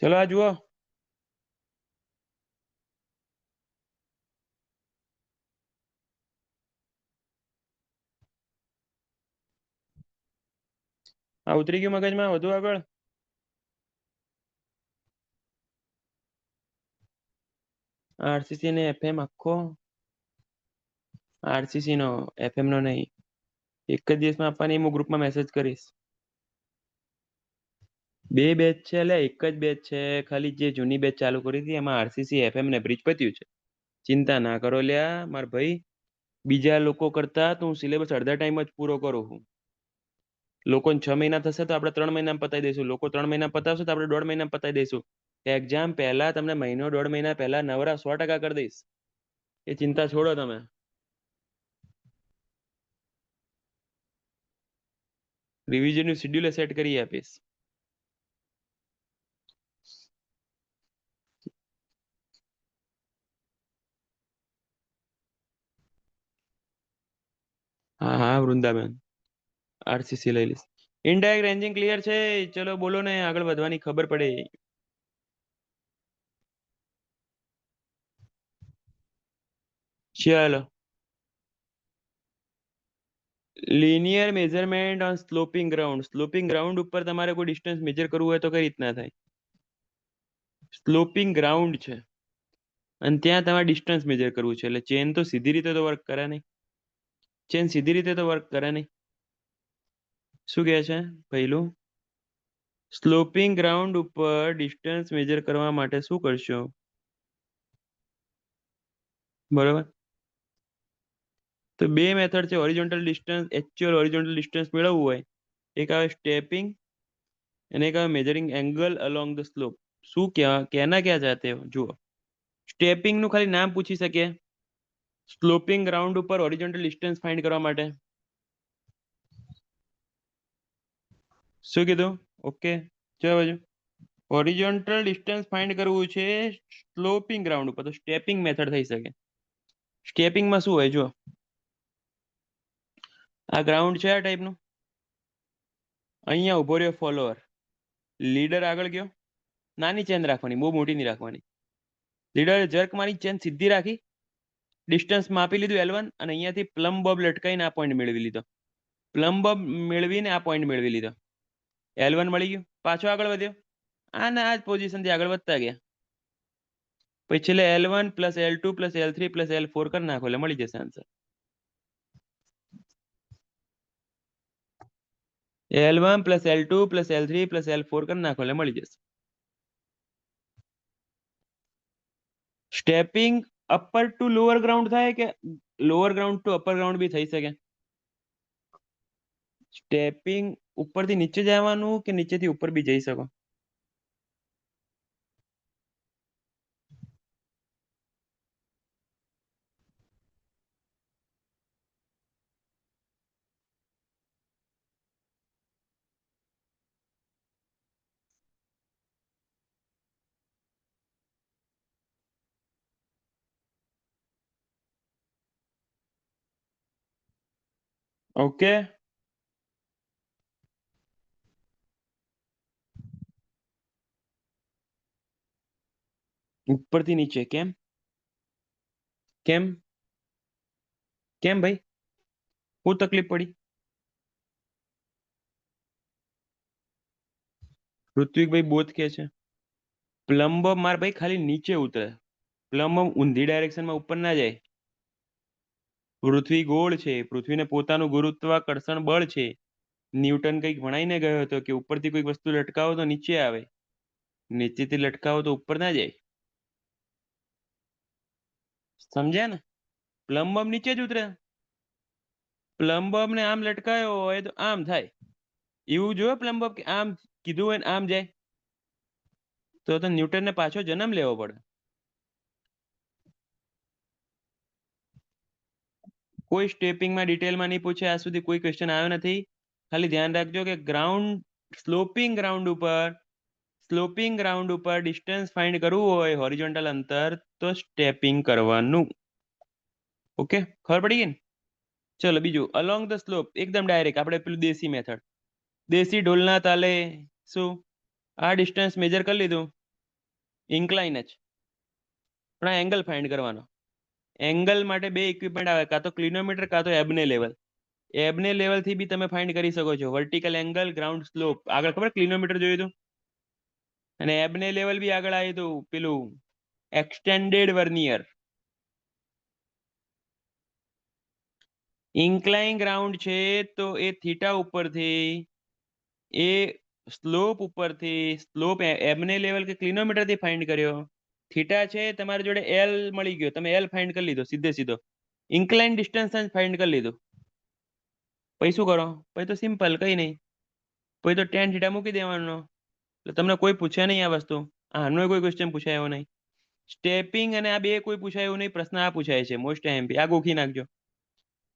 ચલો આ જુઓ, આ ઉતરી ગયું મગજમાં, વધુ આગળ. આરસીસી ને એફએમ આખો, આરસીસી નો, એફએમ નો નહીં. એક જ દિવસમાં આપવાની, હું ગ્રુપમાં મેસેજ કરીશ. બે બેચ છે, એટલે એક જ બેચ છે, ખાલી જે જૂની બેચ ચાલુ કરી હતી એમાં આરસીસી એફએમ ને બ્રિજ પત્યું છે. ચિંતા ના કરો લ્યા માર ભાઈ, બીજા લોકો કરતા તો હું સિલેબસ અડધા ટાઈમ જ પૂરો કરું છું. લોકોને 6 મહિના થશે તો આપણે 3 મહિનામાં પતાવી દઈશું, લોકો 3 મહિના પતાવશે તો આપણે 1.5 મહિનામાં પતાવી દઈશું. એક્ઝામ પહેલા તમને મહિનો 1.5 મહિના પહેલા નવરા 100% કરી દઈશ, એ ચિંતા છોડો તમે. રિવિઝન નું શેડ્યુલ સેટ કરી આપીશ. હા હા વૃંદાબેન, આરસીસી લઈ લઈશ. ઇનડાયરેક્ટ રેન્જિંગ ક્લિયર છે? ચલો બોલો ને, આગળ વધવાની ખબર પડે. चलो, લિનિયર મેઝરમેન્ટ ઓન સ્લોપિંગ ગ્રાઉન્ડ ઉપર તમારે કોઈ ડિસ્ટન્સ મેજર કરવું હોય તો કઈ રીતના થાય? સ્લોપિંગ ગ્રાઉન્ડ છે અને ત્યાં તમારે ડિસ્ટન્સ મેજર કરવું છે, એટલે ચેન તો સીધી રીતે તો વર્ક કરે નહીં. ચેન સીધી રીતે તો વર્ક કરે નહીં. શું કહે છે પહેલું? સ્લોપિંગ ગ્રાઉન્ડ ઉપર ડિસ્ટન્સ મેજર કરવા માટે શું કરશો? બરોબર. તો બે મેથડ છે horizontal distance, actual horizontal distance મેળવવું હોય, એક આવે સ્ટેપિંગ અને એક આવે measuring angle along the slope. શું ક્યાં કહેના ક્યાં ચાહતે હો? જુઓ, સ્ટેપિંગ નું ખાલી નામ પૂછી શકે, સ્લોપિંગ ગ્રાઉન્ડ ઉપર હોરિઝોન્ટલ ડિસ્ટન્સ ફાઇન્ડ કરવા માટે શું કીધું? ઓકે, ચલો બાજુ હોરિઝોન્ટલ ડિસ્ટન્સ ફાઇન્ડ કરવું છે સ્લોપિંગ ગ્રાઉન્ડ ઉપર, તો સ્ટેપિંગ મેથડ થઈ શકે. સ્ટેપિંગમાં શું હોય? જો આ ગ્રાઉન્ડ છે આ ટાઈપનું, અહીંયા ઉભો રહ્યો ફોલોઅર, લીડર આગળ ગયો, નાની ચેન રાખવાની, બહુ મોટી નહીં રાખવાની. લીડરે જર્ક મારી ચેન સીધી રાખી, ડિસ્ટન્સ માપી લીધું L1 અને અહીંયાથી પ્લમ બોબ લટકાઈને આ પોઈન્ટ મેળવી લીધો. પ્લમ બોબ મેળવીને આ પોઈન્ટ મેળવી લીધો. L1 મળી ગયું, પાછો આગળ વધ્યો, આના આ જ પોઝિશનથી આગળ વધતા ગયા. પછી છેલ્લે L1 plus L2 plus L3 plus L4 કરી નાખો એટલે મળી જશે answer. L1 plus L2 plus L3 plus L4 કરી નાખો એટલે મળી જશે. Stepping upper to lower ground થાય કે lower ground to upper ground બી થઈ શકે? સ્ટેપિંગ ઉપરથી નીચે જવાનું કે નીચેથી ઉપર બી જઈ શકો? ઓકે, ઉપરથી નીચે કેમ? કેમ કેમ ભાઈ, શું તકલીફ પડી? ઋત્વિકભાઈ બોધ કે છે પ્લમ્બ માર ભાઈ ખાલી નીચે ઉતરે, પ્લમ્બ ઊંધી ડાયરેક્શનમાં ઉપર ના જાય. પૃથ્વી ગોળ છે, પૃથ્વીને પોતાનું ગુરુત્વાકર્ષણ બળ છે. ન્યૂટન કંઈક ભણાઈને ગયો હતો કે ઉપરથી કોઈક વસ્તુ લટકાવો તો નીચે આવે, નીચેથી લટકાવો તો ઉપર ના જાય. સમજ્યા ને? પ્લમ્બ નીચે જ ઉતરે. પ્લમ્બ ને આમ લટકાયો હોય તો આમ થાય, એવું જોયો પ્લમ્બ કે આમ કીધું હોય ને આમ જાય? તો ન્યૂટનને પાછો જન્મ લેવો પડે. કોઈ સ્ટેપિંગમાં ડિટેલમાં નહીં પૂછે, આજ સુધી કોઈ ક્વેશ્ચન આવ્યો નથી. ખાલી ધ્યાન રાખજો કે સ્લોપિંગ ગ્રાઉન્ડ ઉપર ડિસ્ટન્સ ફાઇન્ડ કરવું હોય હોરિઝોન્ટલ અંતર, તો સ્ટેપિંગ કરવાનું. ઓકે, ખબર પડી ગઈ ને? ચલો બીજું, અલોંગ ધ સ્લોપ એકદમ ડાયરેક્ટ, આપણે પેલું દેશી મેથડ, દેશી ઢોલના તાલે. શું? આ ડિસ્ટન્સ મેજર કરી લીધું, ઇન્ક્લાઇન જ, પણ આ એંગલ ફાઇન્ડ કરવાનો. એંગલ માટે બે ઇક્વિપમેન્ટ આવે, કાં તો ક્લિનોમીટર કાં તો એબને લેવલ. એબને લેવલ થી બી તમે ફાઇન્ડ કરી શકો છો વર્ટિકલ એંગલ, ગ્રાઉન્ડ સ્લોપ. આગળ ખબર ક્લિનોમીટર જોયું હતું, અને એબને લેવલ બી આગળ આવ્યું હતું પેલું એક્સટેન્ડેડ વર્નિયર. ઇન્ક્લાઇન ગ્રાઉન્ડ છે તો એ થીટા ઉપરથી, એ સ્લોપ ઉપરથી, સ્લોપ એબને લેવલ કે ક્લિનોમીટર થી ફાઇન્ડ કર્યો. થીટા છે તમારી જોડે એલ મળી ગયો, તમે એલ ફાઇન્ડ કરી લીધો સીધે સીધો, ઇન્ક્લાઇન ડિસ્ટન્સ ફાઇન્ડ કરી લીધું. પછી શું કરો? પછી તો સિમ્પલ, કઈ નહીં, પછી તો ટેન થીટા મૂકી દેવાનો. એટલે તમને કોઈ પૂછે નહીં આ વસ્તુ, આનો કોઈ ક્વેશ્ચન પૂછાય એવો નહીં. સ્ટેપિંગ અને આ બે કોઈ પૂછાય એવું નહીં, પ્રશ્ન આ પૂછાય છે મોસ્ટ એમપી. આ ગોખી નાખજો.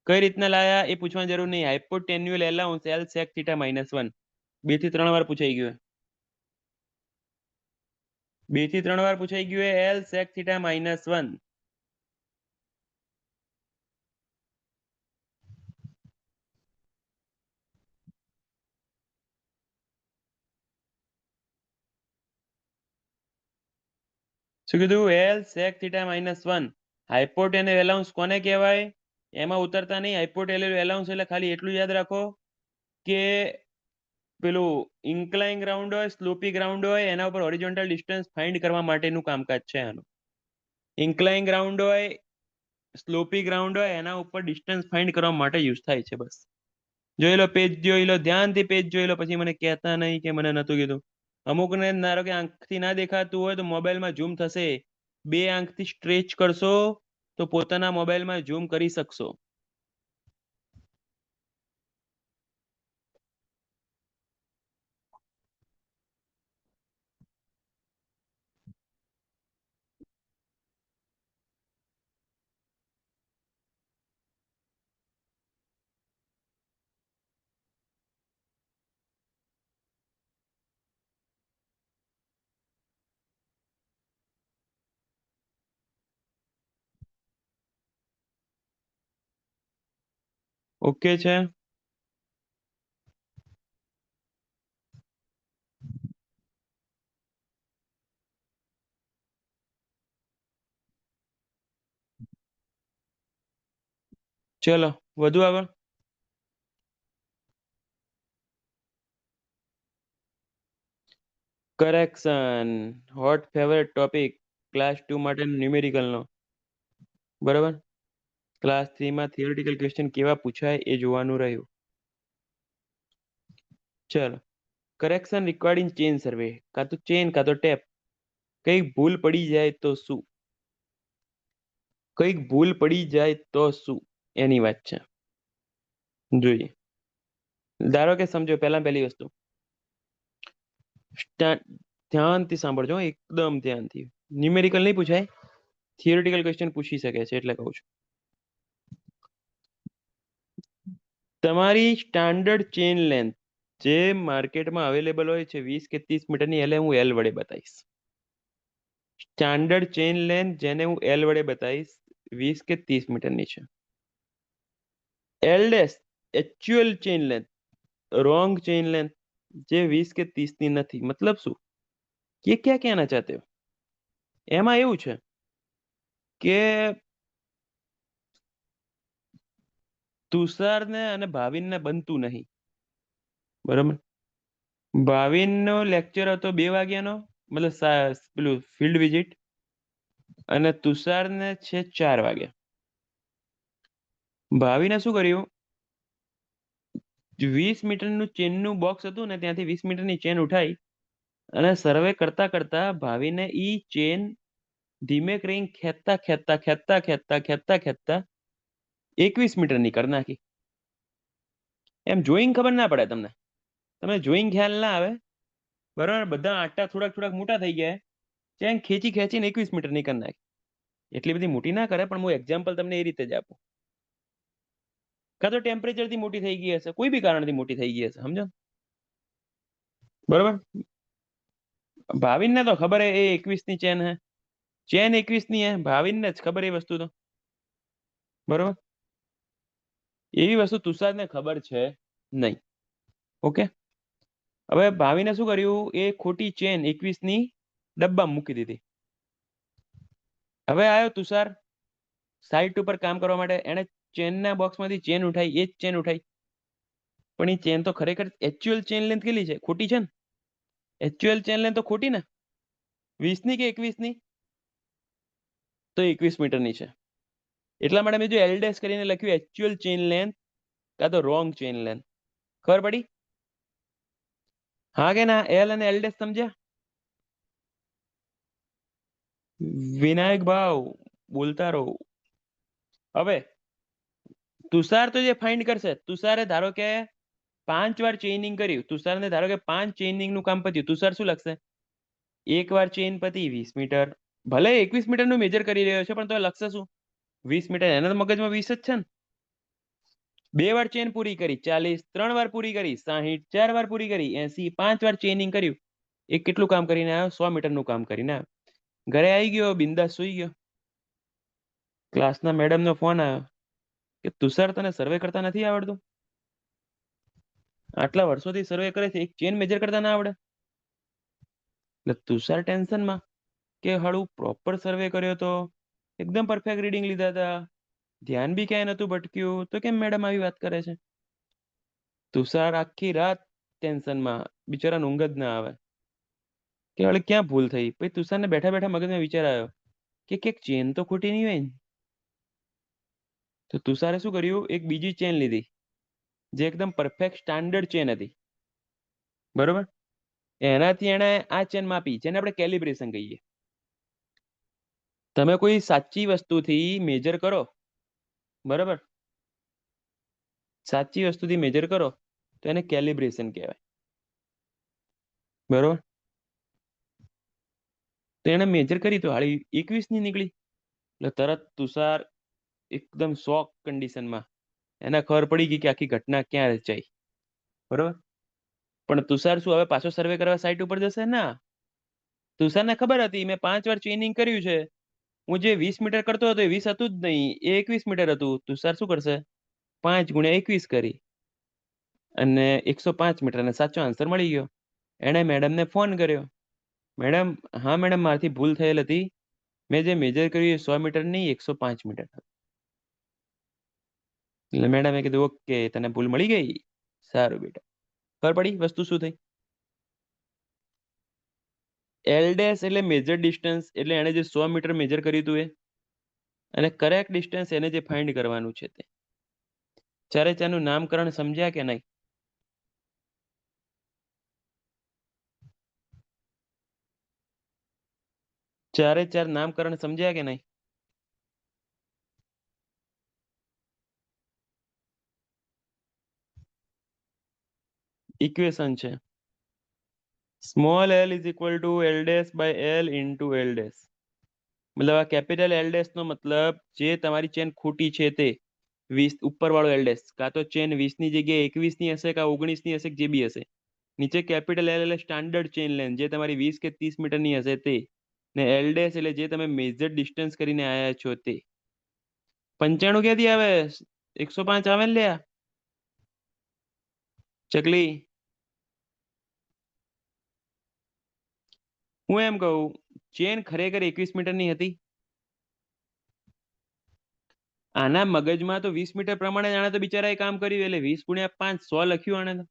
કઈ રીતના લાયા એ પૂછવાની જરૂર નહીં. હાઇપોટેન્યુઅલ એલાઉન્સ એલ સેક થીટા -1 2 થી 3 વાર પૂછાઈ ગયું. 2 થી 3 વાર પૂછાઈ ગયું એલ સેક થીટા -1. શું કીધું? L sec theta -1. Hypotenuse allowance કોને કહેવાય? એમાં ઉતરતા નહીં. હાઇપોટેન્યુઝ એલાઉન્સ એટલે ખાલી એટલું યાદ રાખો કે પેલું ઇન્ક્લાઇન ગ્રાઉન્ડ હોય, સ્લોપી ગ્રાઉન્ડ હોય, એના ઉપર હોરિઝોન્ટલ ડિસ્ટન્સ ફાઇન્ડ કરવા માટેનું કામકાજ છે આનું. ઇન્ક્લાઇન ગ્રાઉન્ડ હોય, સ્લોપી ગ્રાઉન્ડ હોય, એના ઉપર ડિસ્ટન્સ ફાઇન્ડ કરવા માટે યુઝ થાય છે. બસ જોઈ લો, પેજ જોઈ લો, ધ્યાનથી પેજ જોઈ લો, પછી મને કહેતા નહીં કે મને નતું કીધું. અમુકને ધારો કે આંખથી ના દેખાતું હોય તો મોબાઈલમાં ઝૂમ થશે. 2 આંખથી સ્ટ્રેચ કરશો તો પોતાના મોબાઈલમાં ઝૂમ કરી શકશો. ઓકે છે? ચલો વધુ આગળ. Correction. Hot favourite topic class 2 માટે ન્યુમેરિકલનો. બરાબર. ક્લાસ 3 માં થિયોરિટિકલ ક્વેશ્ચન કેવા પૂછાય એ જોવાનું રહ્યું. ચલો. કરેક્શન રિક્વાયર્ડ ઇન ચેન સર્વે. કાં તો ચેન કાં તો ટેપ. કઈક ભૂલ પડી જાય તો શું? કઈક ભૂલ પડી જાય તો શું એની વાત છે. જોઈએ. ધારો કે સમજો પહેલી વસ્તુ ધ્યાનથી સાંભળજો, એકદમ ધ્યાનથી. ન્યુમેરિકલ નહીં પૂછાય, થિયોરિટિકલ ક્વેશ્ચન પૂછી શકે છે એટલે કહું છું. તમારી સ્ટાન્ડર્ડ ચેન લેન્થ જે માર્કેટમાં અવેલેબલ હોય છે 20 કે 30 મીટરની, એટલે હું એલ વડે બતાવીશ. સ્ટાન્ડર્ડ ચેન લેન્થ જેને હું એલ વડે બતાવીશ 20 કે 30 મીટરની છે. L dash actual chain length, wrong chain length જે 20 કે 30 ની નથી. મતલબ શું? ये क्या कहना चाहते हो? એમાં એવું છે કે તુષારને અને ભાવિનને બનતું નહીં. બરાબર. ભાવિનનો લેક્ચર હતો 2 વાગ્યાનો, મતલબ પેલું ફિલ્ડ વિઝિટ, અને તુષારને છે 4 વાગે. ભાવિને શું કર્યું, 20 મીટરનું ચેનનું બોક્સ હતું ને, ત્યાંથી 20 મીટરની ચેન ઉઠાઈ અને સર્વે કરતા કરતા ભાવિને ઈ ચેન ધીમે કરીને ખેંચતા ખેંચતા ખેંચતા ખેંચતા ખેંચતા ખેંચતા 21 મીટરની કરી નાખી. એમ જોઈને ખબર ના પડે તમને, તમે જોઈને ખ્યાલ ના આવે. બરાબર. બધા આટા થોડાક થોડાક મોટા થઈ ગયા, ચેન ખેંચી ખેંચીને 21 મીટરની કરી નાખી. એટલી બધી મોટી ના કરે, પણ હું એક્ઝામ્પલ તમને એ રીતે જ આપું. કાં તો ટેમ્પરેચરથી મોટી થઈ ગઈ હશે, કોઈ બી કારણથી મોટી થઈ ગઈ હશે, સમજો. બરોબર. ભાવિનને તો ખબર હે એ 21 ની ચેન હે, ચેન 21 ની હે, ભાવિનને જ ખબર એ વસ્તુ તો. બરોબર. એવી વસ્તુ તુષારને ખબર છે નહીં. ઓકે. હવે ભાવિને શું કર્યું, એ ખોટી ચેન 21 ની ડબ્બામાં મૂકી દીધી. હવે આવ્યો તુષાર સાઇટ ઉપર કામ કરવા માટે, એને ચેનના બોક્સમાંથી ચેન ઉઠાઈ, એ જ ચેન ઉઠાઈ. પણ એ ચેન તો ખરેખર એક્ચ્યુઅલ ચેન લેન્થ કેટલી છે? ખોટી છે ને. એક્ચ્યુઅલ ચેન લેન્થ તો ખોટી ને, 20 ની કે 21 ની? તો 21 મીટરની છે. એટલા માટે મેં જો એલ ડેશ કરીને લખ્યું એક્ચ્યુઅલ ચેન લેન્થ કાં તો રોંગ ચેન લેન્થ. ખબર પડી? હા કે ના? એલ અને એલ ડેશ સમજ્યા? વિનાયક ભાવ બોલતા રહો. હવે તુષાર તો જે ફાઇન્ડ કરશે, તુષારે ધારો કે 5 વાર ચેઇનિંગ કર્યું, તુષારને ધારો કે 5 ચેઇનિંગ નું કામ પત્યું, તુષાર શું લખશે? 1 વાર ચેઇન પતી 20 મીટર. ભલે 21 મીટરનું મેજર કરી રહ્યો છે, પણ તો લખશે શું? 20 મીટર. એના મગજમાં 20 જ છે ને. 2 વાર ચેન પૂરી કરી 40, 3 વાર પૂરી કરી 60, 4 વાર પૂરી કરી 80, 5 વાર ચેઇનિંગ કર્યું, એ કેટલું કામ કરીને આવ્યો? 100 મીટરનું કામ કરીને આવ્યો. ઘરે આવી ગયો, બિંદાસ સુઈ ગયો. ક્લાસના મેડમનો ફોન આવ્યો કે તુષાર તને સર્વે કરતા નથી આવડતું? આટલા વર્ષોથી સર્વે કરે છે, એક ચેન મેજર કરતા ના આવડે? એટલે તુષાર ટેન્શનમાં કે હાળું પ્રોપર સર્વે કર્યો તો, એકદમ પરફેક્ટ રીડિંગ લીધા હતા, ધ્યાન બી ક્યાંય નતું ભટક્યું, તો કેમ મેડમ આવી વાત કરે છે? તુષાર આખી રાત ટેન્શનમાં, બિચારાને ઊંઘ જ ના આવે કે હવે ક્યાં ભૂલ થઈ. પછી તુષારને બેઠા બેઠા મગજમાં વિચાર આવ્યો કે ક્યાંક ચેન તો ખોટી નહીં હોય ને. તો તુષારે શું કર્યું, એક બીજી ચેન લીધી જે એકદમ પરફેક્ટ સ્ટાન્ડર્ડ ચેન હતી, બરોબર. એનાથી એણે આ ચેન માપી, જેને આપણે કેલિબ્રેશન કહીએ. તમે કોઈ સાચી વસ્તુથી મેજર કરો, બરાબર, સાચી વસ્તુથી મેજર કરો તો એને કેલિબ્રેશન કહેવાય, બરોબર. તો એને મેજર કરી તો હાળી 21 ની નીકળી. એટલે તરત તુષાર એકદમ શોક કન્ડિશનમાં, એને ખબર પડી ગઈ કે આખી ઘટના ક્યાં રચાઈ, બરોબર. પણ તુષાર શું હવે પાછો સર્વે કરવા સાઈટ ઉપર જશે? ના. તુષારને ખબર હતી મેં 5 વાર ચેઇનિંગ કર્યું છે, હું જે 20 મીટર કરતો હતો એ 20 હતું જ નહીં, એ 21 મીટર હતું. તુષાર શું કરશે, 5 × 21 કરી અને 105 મીટર, અને સાચો આન્સર મળી ગયો. એણે મેડમને ફોન કર્યો, મેડમ, હા મેડમ, મારાથી ભૂલ થયેલ હતી, મેં જે મેજર કર્યું એ 100 મીટર નહીં, 105 મીટર. એટલે મેડમે કીધું ઓકે, તને ભૂલ મળી ગઈ, સારું બેટા. ખબર પડી વસ્તુ શું થઈ? એલ ડેશ એટલે મેજર ડિસ્ટન્સ, એટલે એને જે 100 મીટર મેજર કર્યું હતું એ, અને કરેક્ટ ડિસ્ટન્સ એને જે ફાઇન્ડ કરવાનું છે તે. ચારે ચારનું નામકરણ સમજ્યા કે નહીં? ચારે ચાર નામકરણ સમજ્યા કે નહીં? ઇક્વેશન છે, small L is equal to L dash by L into L dash. મતલબ આ કેપિટલ એલ ડેશ નો મતલબ જે તમારી ચેન ખોટી છે તે 20 ઉપર વાળો એલ ડેશ, કાં તો ચેન 20 ની જગ્યાએ 21 ની હશે, કાં 19 ની હશે, જે બી હશે. નીચે કેપિટલ એલ એટલે સ્ટાન્ડર્ડ ચેન લેન્થ, જે તમારી 20 કે 30 મીટર ની હશે તે. ને એલ ડેશ એટલે જે તમે મેજર ડિસ્ટન્સ કરીને આયા છો તે. 95 ક્યાંથી આવે? 105 આવે ને લ્યા ચકલી. હું એમ કહું, ચેન ખરેખર 21 મીટર ની હતી. આના મગજમાં તો 20 મીટર પ્રમાણે આણે તો બિચારાએ કામ કર્યું, એટલે 20 × 5 100 લખ્યું આણે તો.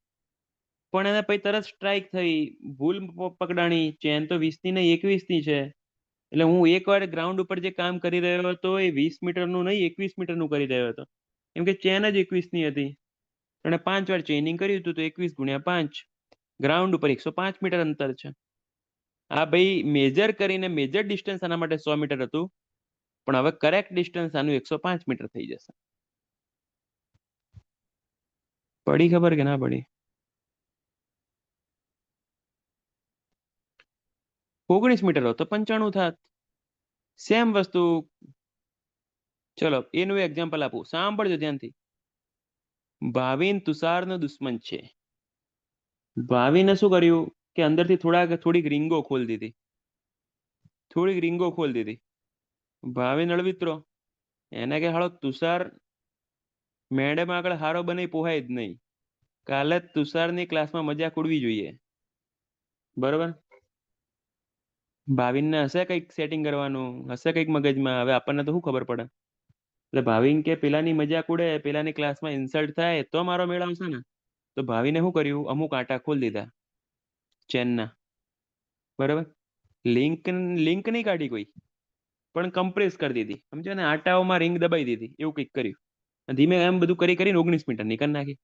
પણ એને પછી તરત સ્ટ્રાઇક થઈ, ભૂલ પકડાણી, ચેન તો 20 ની નહીં 21 ની છે. એટલે હું એકવાર ગ્રાઉન્ડ ઉપર જે કામ કરી રહ્યો હતો એ 20 મીટરનું નહીં 21 મીટરનું કરી રહ્યો હતો, કેમ કે ચેન જ 21 ની હતી. અને 5 વાર ચેનિંગ કર્યું હતું, તો 21 × 5, ગ્રાઉન્ડ ઉપર 105 મીટર અંતર છે. આ ભાઈ મેજર કરીને મેજર ડિસ્ટન્સ આના માટે 100 મીટર હતું, પણ હવે કરેક્ટ ડિસ્ટન્સ આનું 105 મીટર થઈ જશે. પડી ખબર કે ના પડી? 19 મીટર હોત તો 95 થાત. સેમ વસ્તુ. ચલો એનું એક્ઝામ્પલ આપું, સાંભળજો ધ્યાનથી. ભાવિન તુષારનો દુશ્મન છે. ભાવિને શું કર્યું કે અંદરથી થોડીક રીંગો ખોલી દીધી, થોડીક રીંગો ખોલી દીધી. ભાવિન અળવિત્રો, એને કે હાલો તુષાર મેડમ આગળ હારો બની પોહાય જ નહીં, કાલે તુષારની ક્લાસમાં મજાક ઉડવી જોઈએ, બરોબર. ભાવિનને હશે કંઈક સેટિંગ કરવાનું, હશે કંઈક મગજમાં, હવે આપણને તો શું ખબર પડે. એટલે ભાવિન કે પેલાની મજાક ઉડે, પેલાની ક્લાસમાં ઇન્સલ્ટ થાય તો મારો મેળ આવશે ને. તો ભાવિને શું કર્યું, અમુક આટા ખોલી દીધા ચેનના, બરાબર. લિંક લિંક નહીં કાઢી કોઈ, પણ કમ્પ્રેસ કરી દીધી, સમજો ને, આટાઓમાં રિંગ દબાઈ દીધી, એવું કંઈક કર્યું. ધીમે એમ બધું કરી કરીને 19 મીટર ની કરી નાખી.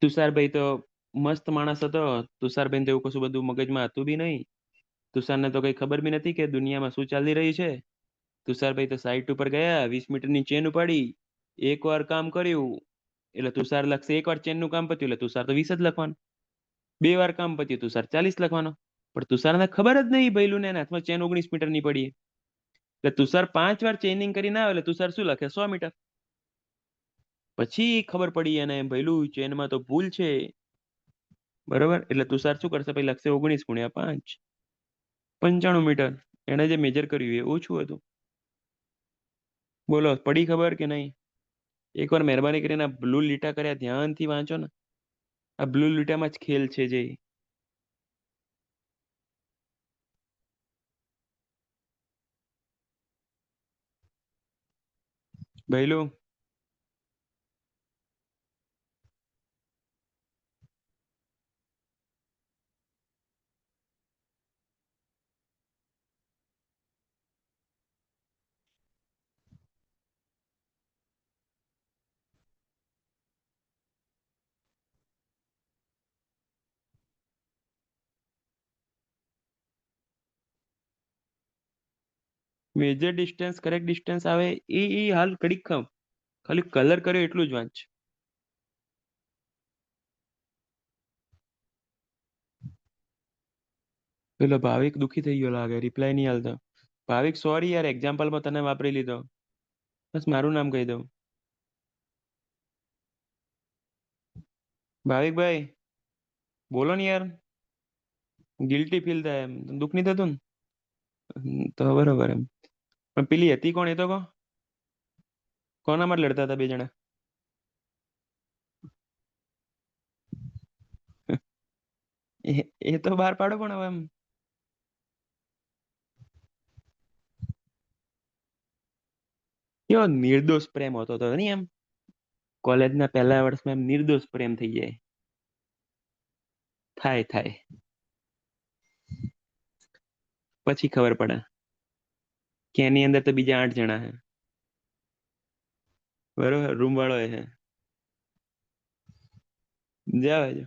તુષારભાઈ તો મસ્ત માણસ હતો, તુષારભાઈ તો એવું કશું બધું મગજમાં હતું બી નહીં. તુષારને તો કઈ ખબર બી નથી કે દુનિયામાં શું ચાલી રહ્યું છે. તુષારભાઈ તો સાઈટ ઉપર ગયા, 20 મીટરની ચેન ઉપાડી, એક વાર કામ કર્યું એટલે તુષાર લખશે, એક વાર ચેનનું કામ પત્યું એટલે તુષાર તો 20 જ લખવાનું. 2 વાર કામ પત્યું તુષાર 40 લખવાનો. પણ તુષારને ખબર જ નહીં ભઈલું ને એના હાથમાં ચેન 19 મીટર ની પડી. એટલે તુષાર 5 વાર ચેનિંગ કરીને આવે એટલે તુષાર શું લખે, 100 મીટર. પછી ખબર પડી એને, ભઈલું ચેનમાં તો ભૂલ છે, બરોબર. એટલે તુષાર શું કરશે, પછી લખશે 19 × 5, 95 મીટર. એને જે મેજર કર્યું એ ઓછું હતું. બોલો પડી ખબર કે નહીં? એકવાર મહેરબાની કરીને આ બ્લુ લીટા કર્યા ધ્યાનથી વાંચો ને, આ બ્લુ લીટામાં જ ખેલ છે જે. ભૈલું મેજર ડિસ્ટન્સ કરેક્ટ ડિસ્ટન્સ આવે એ હાલ કડીક ખામ ખાલી કલર કર્યો એટલું જ વાંચ. પેલો ભાવિક દુખી થઈ ગયો લાગે, રિપ્લાય નહીં હાલતો. ભાવિક સોરી યાર, એક્ઝામ્પલમાં તને વાપરી લીધો. બસ મારું નામ કહી દઉં. ભાવિકભાઈ બોલો ને યાર. ગિલ્ટી ફીલ થાય એમ દુઃખ નહીં થતું ને? તો બરોબર એમ. પણ પેલી હતી કોણ એ તો કહો. કોના માટે લડતા હતા બે જણા? એ તો બહાર પાડો પણ હવે એમ. કેવો નિર્દોષ પ્રેમ હતો તો નહીં એમ. કોલેજના પહેલા વર્ષમાં એમ નિર્દોષ પ્રેમ થઈ જાય. થાય થાય. પછી ખબર પડે કે એની અંદર તો બીજા 8 જણા હે. બરોબર, રૂમ વાળો એ છે. જાવ જો.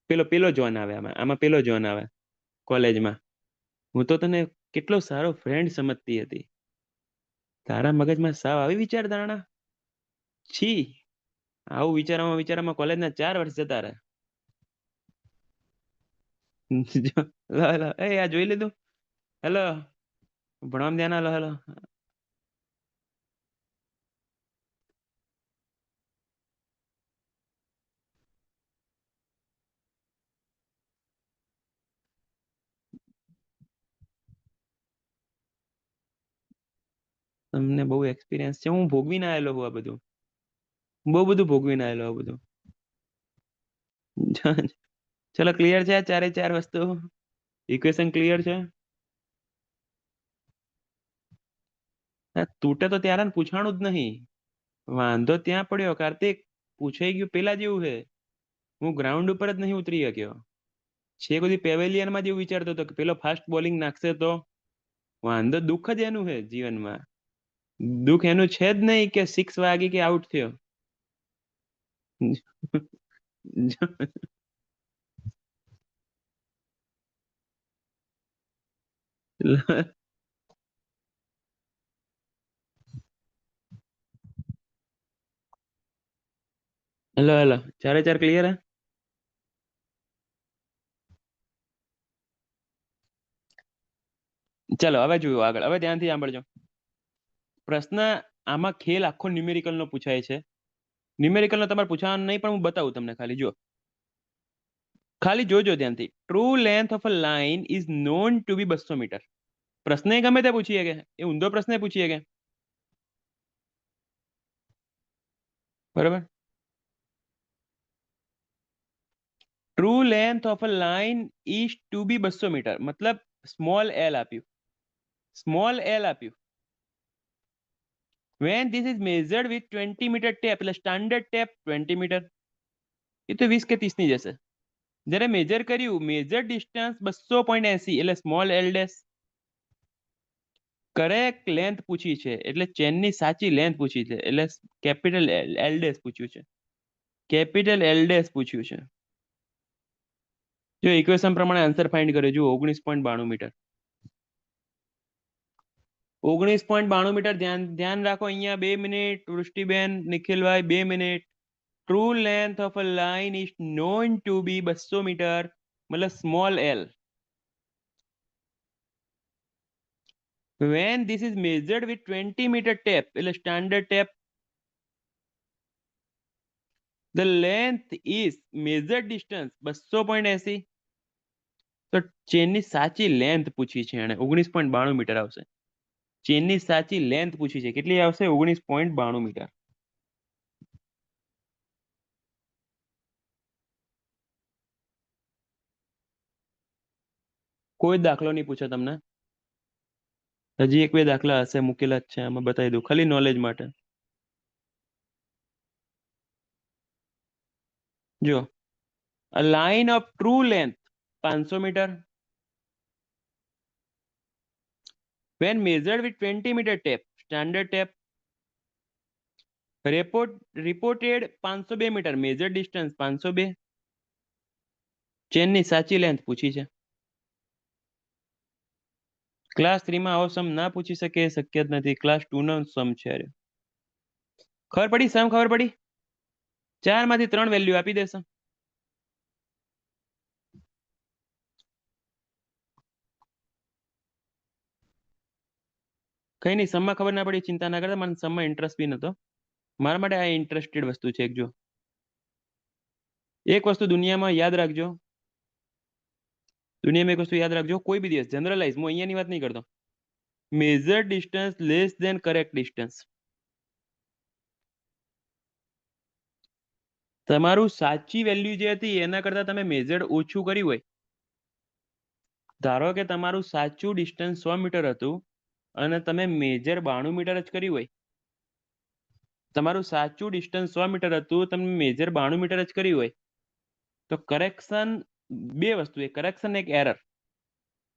પેલો પેલો જોન આવે આમાં, આમાં પેલો જોન આવે કોલેજમાં. હું તો તને કેટલો સારો ફ્રેન્ડ સમજતી હતી. તારા મગજમાં સાવ આવી વિચારધારણા. છી. આવું વિચારવામાં વિચારવામાં કોલેજના 4 વર્ષ જતા રહે. જો, લો લો એ આ જોઈ લીધું. હેલો, ભણવામાં ધ્યાન આલો. હેલો. તમને બહુ એક્સપિરિયન્સ છે, હું ભોગવીને આવેલો હું આ બધું. બહુ બધું ભોગવીને આવેલો આ બધું. ચલો ક્લિયર છે આ 4 એ 4 વસ્તુ. ઇક્વેશન ક્લિયર છે. આ તૂટે તો ત્યારે ને પૂછાણું જ નહીં. વાંધો ત્યાં પડ્યો કાર્તિક. પૂછાઈ ગયું પેલા જેવું છે. હું ગ્રાઉન્ડ ઉપર જ નહીં ઉતરી શક્યો. છે બધી પેવેલિયન માં જેવું વિચારતો હતો કે પેલો ફાસ્ટ બોલિંગ નાખશે તો. વાંધો દુઃખ જ એનું છે જીવનમાં. દુઃખ એનું છે જ નહીં કે 6 વાગી કે આઉટ થયો. હેલો હેલો, 4 એ 4 ક્લિયર હે. ચલો હવે જોયું આગળ, હવે ધ્યાનથી સાંભળજો. પ્રશ્ન આમાં ખેલ આખો ન્યુમેરિકલ નો પૂછાય છે. ન્યુમેરિકલ નો તમારે પૂછવાનું નહીં, પણ હું બતાવું તમને. ખાલી જો, ખાલી જોજો ધ્યાનથી. True length of a line is known to be 200 metre. પ્રશ્ન ગમે તે પૂછી શકે, એ ઊંધો પ્રશ્ન પૂછી શકે. બરાબર. True length of a line is to be 200 metre, મતલબ સ્મોલ એલ આપ્યું. સ્મોલ એલ આપ્યું. when this is measured with 20 metre tape, એટલે સ્ટાન્ડર્ડ ટેપ 20 મીટર. એ તો 20 કે 30 ની જશે. જ્યારે મેજર કર્યું, મેજર ડિસ્ટન્સ 200.80, એટલે small L dash. Correct length પૂછી છે, એટલે ચેનની સાચી લેન્થ પૂછી છે, એટલે કેપિટલ એલ ડેશ પૂછ્યું છે. કેપિટલ એલ ડેશ પૂછ્યું છે. જો ઇક્વેશન પ્રમાણે આન્સર ફાઇન્ડ કર્યો, જો 19.92 મીટર. 19.92 મીટર. ધ્યાન ધ્યાન રાખો અહીંયા. 2 minute. Vrushtiben, Nikhilbhai, 2 minute. True length of a line is known to be 200 metre, મતલબ small L. when this is measured with 20 metre tape, એટલે standard tape. the length is measured distance 200.80. તો ચેનની સાચી લેન્થ પૂછી છે એને, 19.92 મીટર આવશે. ચેનની સાચી લેન્થ પૂછી છે, કેટલી આવશે? 19.92 મીટર. કોઈ દાખલો નહીં પૂછે તમને. હજી એક બે દાખલા હશે મૂકેલા જ છે, આમાં બતાવી દઉં ખાલી નોલેજ માટે. જો a line of true length 500 metre when measured with 20 meter tape standard tape reported 502 metre measured distance 502 ચેનની સાચી લેન્થ પૂછી છે. ક્લાસ 3 માં આવો સમ ના પૂછી શકે એ શક્ય જ નથી. ક્લાસ 2 નો સમ છે. ખબર પડી? સમ ખબર પડી? 4 માંથી 3 વેલ્યુ આપી દેશે. કઈ નહીં, સમમાં ખબર ના પડી ચિંતા ના કરતા, મને સમમાં ઇન્ટરેસ્ટ બી નતો. મારા માટે આ ઇન્ટરેસ્ટેડ વસ્તુ છે. જો એક વસ્તુ દુનિયામાં યાદ રાખજો, દુનિયામાં એક વસ્તુ યાદ રાખજો, કોઈ બી દિવસ જનરલાઇઝ, હું અહીંયાની વાત નહીં કરતો, measured distance less than correct distance. તમારું સાચી વેલ્યુ જે હતી એના કરતા તમે મેજર ઓછું કર્યું હોય, ધારો કે તમારું સાચું ડિસ્ટન્સ 100 મીટર હતું અને તમે મેજર 92 મીટર જ કર્યું હોય, તમારું સાચું ડિસ્ટન્સ 100 મીટર હતું, તમે મેજર 92 મીટર જ કર્યું હોય, તો કરેક્શન બે વસ્તુ, એક કરેક્શન એક એરર.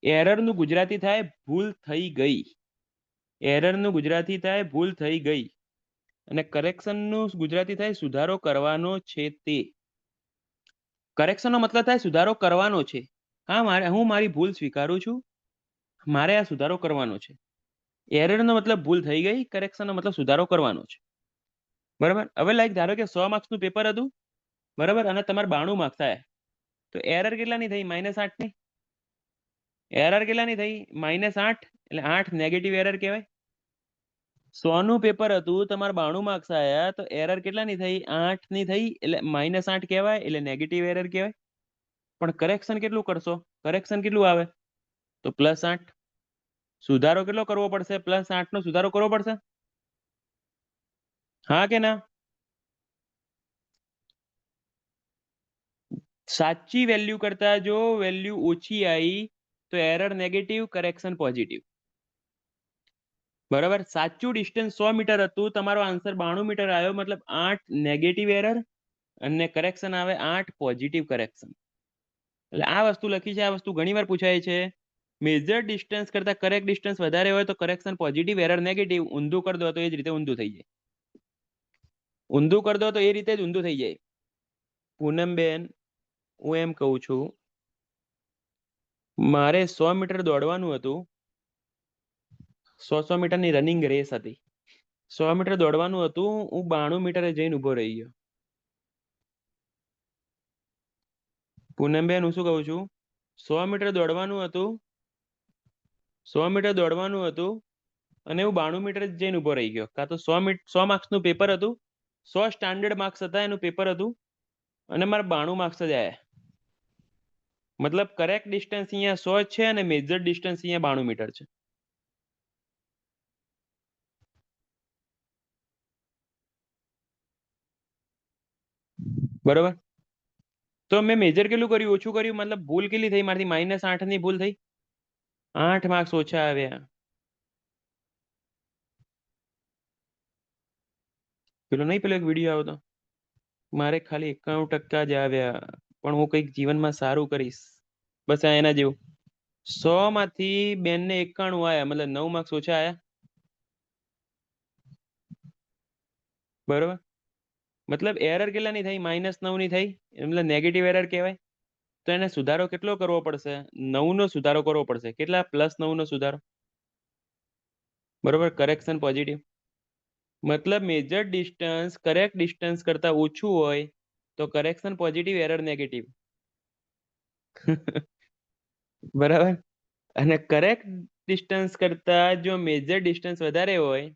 એરરનું ગુજરાતી થાય ભૂલ થઈ ગઈ, એરરનું ગુજરાતી થાય ભૂલ થઈ ગઈ, અને કરેક્શનનું ગુજરાતી થાય સુધારો કરવાનો છે. તે કરેક્શનનો મતલબ થાય સુધારો કરવાનો છે. હા, હું મારી ભૂલ સ્વીકારું છું, મારે આ સુધારો કરવાનો છે. એરરનો મતલબ ભૂલ થઈ ગઈ, કરેક્શનનો મતલબ સુધારો કરવાનો છે. બરાબર? હવે લાઈક ધારો કે 100 માર્ક્સનું પેપર હતું, બરાબર, અને તમારે 92 માર્ક્સ આવ્યા, તો એરર કેટલાની થઈ? -8 ની. એરર કેટલાની થઈ? -8. એટલે 8 નેગેટિવ એરર કહેવાય. 100 નું પેપર હતું, તમારે 92 માર્ક્સ આવ્યા, તો એરર કેટલાની થઈ? 8 ની થઈ, એટલે -8 કહેવાય, એટલે નેગેટિવ એરર કહેવાય. પણ કરેક્શન કેટલું કરશો? કરેક્શન કેટલું આવે? તો +8. સુધારો કેટલો કરવો પડશે? +8 નો સુધારો કરવો પડશે. હા કે ના? સાચી વેલ્યુ કરતા જો વેલ્યુ ઓછી આવી તો એરર નેગેટિવ, કરેક્શન પોઝિટિવ. બરાબર? સાચું ડિસ્ટન્સ 100 મીટર હતું, તમારો આન્સર 92 મીટર આવ્યો, મતલબ 8 નેગેટિવ એરર અને કરેક્શન આવે 8 પોઝિટિવ કરેક્શન. એટલે આ વસ્તુ લખી છે. આ વસ્તુ ઘણીવાર પૂછાય છે. મેજર ડિસ્ટન્સ કરતા કરેક્ટ ડિસ્ટન્સ વધારે હોય તો કરેક્શન પોઝિટિવ, એરર નેગેટિવ. ઊંધું કરી દો તો એ જ રીતે ઊંધું થઈ જાય. ઊંધું કરી દો તો એ રીતે જ ઊંધું થઈ જાય. પૂનમબેન, હું એમ કહું છું, મારે 100 મીટર દોડવાનું હતું, 100 મીટરની રનિંગ રેસ હતી. 100 મીટર દોડવાનું હતું, હું 92 મીટરે જઈને ઉભો રહી ગયો. પૂનમબેન, હું શું કહું છું, 100 મીટર દોડવાનું હતું, 100 મીટર દોડવાનું હતું, અને હું 92 મીટર જઈને ઉભો રહી ગયો. કાં તો 100 માર્ક્સનું પેપર હતું, 100 સ્ટાન્ડર્ડ માર્ક્સ હતા એનું પેપર હતું, અને મારે 92 માર્ક્સ જ આવ્યા. મતલબ કરેક્ટ ડિસ્ટન્સ અહીંયા 100 છે અને મેજર ડિસ્ટન્સ અહીંયા 92 મીટર છે. બરોબર? તો મેં મેજર કેટલું કર્યું? ઓછું કર્યું. મતલબ ભૂલ કેટલી થઈ મારથી? -8 ની ભૂલ થઈ, 8 માર્ક્સ ઓછા આવ્યા. પેલો એક વિડીયો આવ્યો હતો, મારે ખાલી 91% જ આવ્યા, પણ હું કંઈક જીવનમાં સારું કરીશ. બસ આ એના જેવું. 100 માંથી બેનને 91 આવ્યા, મતલબ 9 માર્ક્સ ઓછા આવ્યા. બરોબર? મતલબ એરર કેટલાની થઈ? -9 ની થઈ, મતલબ નેગેટિવ એરર કહેવાય. તો એને સુધારો કેટલો કરવો પડશે? 9 નો સુધારો કરવો પડશે. કેટલા? +9 નો સુધારો. બરોબર? Correction positive. મતલબ મેજર ડિસ્ટન્સ કરેક્ટ ડિસ્ટન્સ કરતા ઓછું હોય તો કરેક્શન પોઝિટિવ, એરર નેગેટિવ. બરાબર? અને કરેક્ટ ડિસ્ટન્સ કરતા જો મેજર ડિસ્ટન્સ વધારે હોય,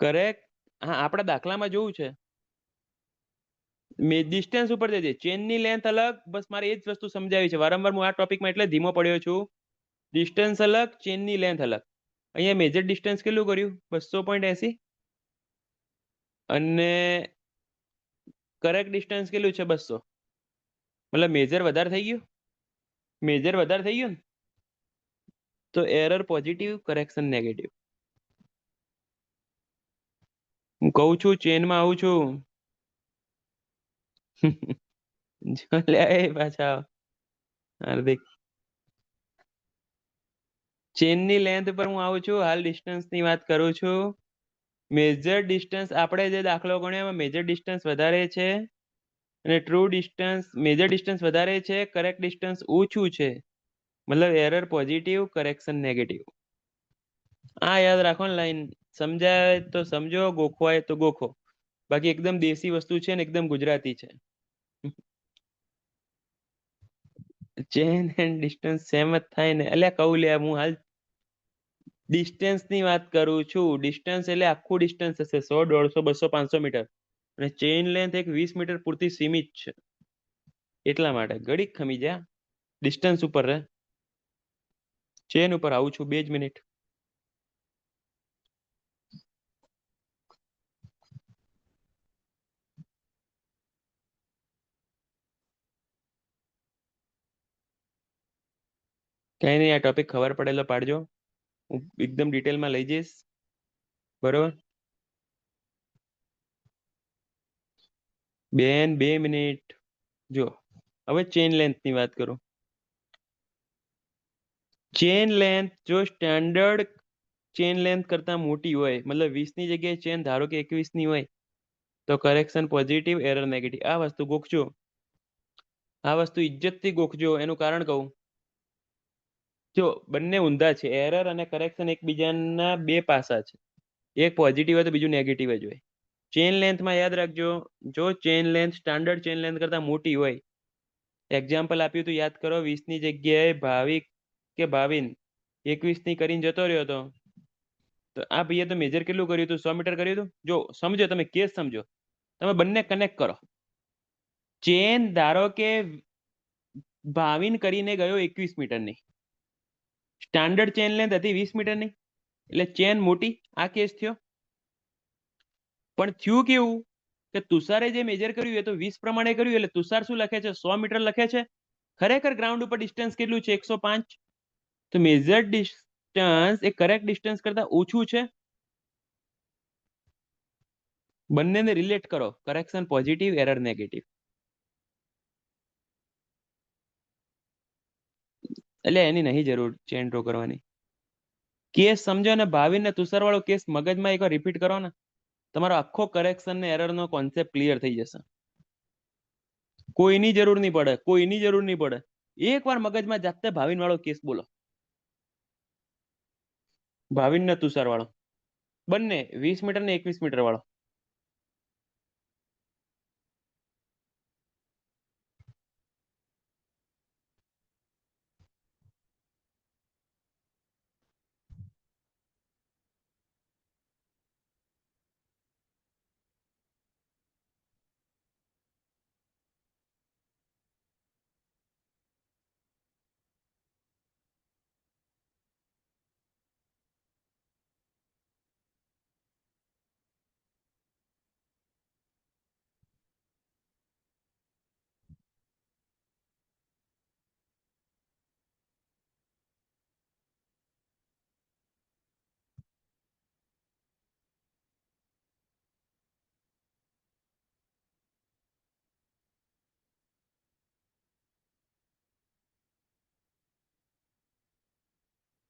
કરેક્ટ, હા, આપણા દાખલામાં જોવું છે, ડિસ્ટન્સ ઉપર જજે, ચેનની લેન્થ અલગ. બસ મારે એ જ વસ્તુ સમજાવી છે. વારંવાર હું આ ટોપિકમાં એટલે ધીમો પડ્યો છું. ડિસ્ટન્સ અલગ, ચેનની લેન્થ અલગ. અહીંયા મેજર ડિસ્ટન્સ કેટલું કર્યું? 200.80. અને કરેક્ટ ડિસ્ટન્સ કેટલું છે? 200. મતલબ મેજર વધારે થઈ ગયું. મેજર વધારે થઈ ગયું ને તો એરર પોઝિટિવ, કરેક્શન નેગેટિવ. હું કહું છું ચેનમાં આવું છું. જો લે પાછા હાર્દિક, ચેનની લેન્થ પર હું આવું છું. હાલ ડિસ્ટન્સ ની વાત કરું છું. મેજર ડિસ્ટન્સ આપણે જે દાખલો ગણ્યો એમાં મેજર ડિસ્ટન્સ વધારે છે અને ટ્રુ ડિસ્ટન્સ, મેજર ડિસ્ટન્સ વધારે છે, કરેક્ટ ડિસ્ટન્સ ઓછું છે. મતલબ એરર પોઝિટિવ, કરેક્શન નેગેટિવ. આ યાદ રાખો ને લાઈન. સમજાય તો સમજો, ગોખવાય તો ગોખો. બાકી એકદમ દેશી વસ્તુ છે ને એકદમ ગુજરાતી છે. ચેન એન્ડ ડિસ્ટન્સ સેમ જ થાય ને. અલ્યા કહું લે, હું હાલ ડિસ્ટન્સ ની વાત કરું છું. ડિસ્ટન્સ એટલે આખું ડિસ્ટન્સ હશે 100, 150, 200, 500 મીટર. અને ચેઇન લેન્થ એક 20 મીટર પૂરતી સીમિત છે. એટલા માટે ઘડીક ખમી જા. ડિસ્ટન્સ ઉપર રહે, ચેન ઉપર આવું છું. 2 જ મિનિટ. કઈ નહીં, આ ટોપિક ખબર પડેલો પાડજો. હું એકદમ ડિટેલમાં લઈ જઈશ. બરોબર બેન, 2 મિનિટ. જો હવે ચેન લેન્થ ની વાત કરું. ચેન લેન્થ જો સ્ટેન્ડર્ડ ચેન લેન્થ કરતા મોટી હોય, મતલબ 20 ની જગ્યાએ ચેન ધારો કે 21 ની હોય, તો કરેક્શન પોઝિટિવ, એરર નેગેટિવ. આ વસ્તુ ગોખજો. આ વસ્તુ ઇજ્જતથી ગોખજો. એનું કારણ કહું. જો બંને ઊંધા છે. એરર અને કરેક્શન એકબીજાના બે પાસા છે. એક પોઝિટિવ હોય તો બીજું નેગેટિવ જ હોય. ચેન લેન્થમાં યાદ રાખજો, જો chain length standard chain length કરતા મોટી હોય, એક્ઝામ્પલ આપ્યું તો યાદ કરો. 20 ની જગ્યાએ ભાવિક કે ભાવિન 21 ની કરીને જતો રહ્યો હતો. તો આ ભાઈએ તો મેજર કેટલું કર્યું હતું? 100 મીટર કર્યું હતું. જો સમજો, તમે કેસ સમજો. તમે બંને કનેક્ટ કરો. ચેન ધારો કે ભાવિન કરીને ગયો 21 મીટરની. સ્ટાન્ડર્ડ ચેન લેન્થ હતી 20 મીટરની, એટલે ચેન મોટી. આ કેસ થયો. પણ થયું કેવું કે તુષારે જે મેજર કર્યું એ તો 20 પ્રમાણે કર્યું. એટલે તુષાર શું લખે છે? 100 મીટર લખે છે. ખરેખર ગ્રાઉન્ડ ઉપર ડિસ્ટન્સ કેટલું છે? 105. તો મેજર ડિસ્ટન્સ એ કરેક્ટ ડિસ્ટન્સ કરતા ઓછું છે. બંનેને રિલેટ કરો. Correction positive, error negative. એટલે એની નહીં જરૂર ચેન ડ્રો કરવાની. કેસ સમજો ને. ભાવિન ને તુષાર વાળો કેસ મગજમાં એકવાર રિપીટ કરો ને, તમારો આખો કરેક્શન ને એરર નો કોન્સેપ્ટ ક્લિયર થઈ જશે. કોઈની જરૂર નહીં પડે. કોઈની જરૂર નહીં પડે. એકવાર મગજમાં જાતે ભાવિન વાળો કેસ બોલો. ભાવિન ને તુષાર વાળો બંને 20 મીટર ને 21 મીટર વાળો.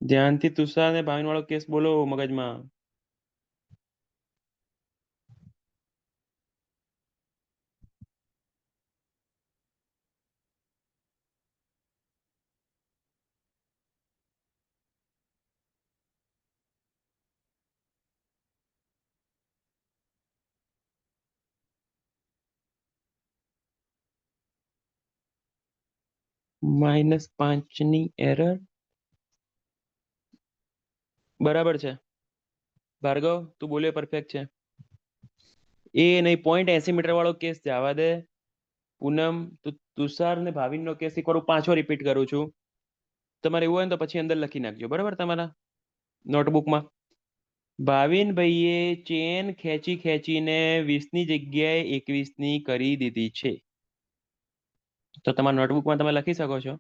ધ્યાનથી તુષાર ને ભાવિન વાળો કેસ બોલો મગજમાં. -5 ની એરર બરાબર છે. ભાર્ગવ, તું બોલે પરફેક્ટ છે. એ નહીં, 0.80 મીટર વાળો કેસ જવા દે. પૂનમ, તુષાર ને ભાવિન નો કેસ એક વાર હું પાછો રિપીટ કરું છું. તમારે એવું હોય ને તો પછી અંદર લખી નાખજો, બરાબર, તમારા નોટબુકમાં. ભાવિન ભાઈએ ચેન ખેંચી ખેંચીને 20 ની જગ્યાએ 21 ની કરી દીધી છે. તો તમારા નોટબુકમાં તમે લખી શકો છો.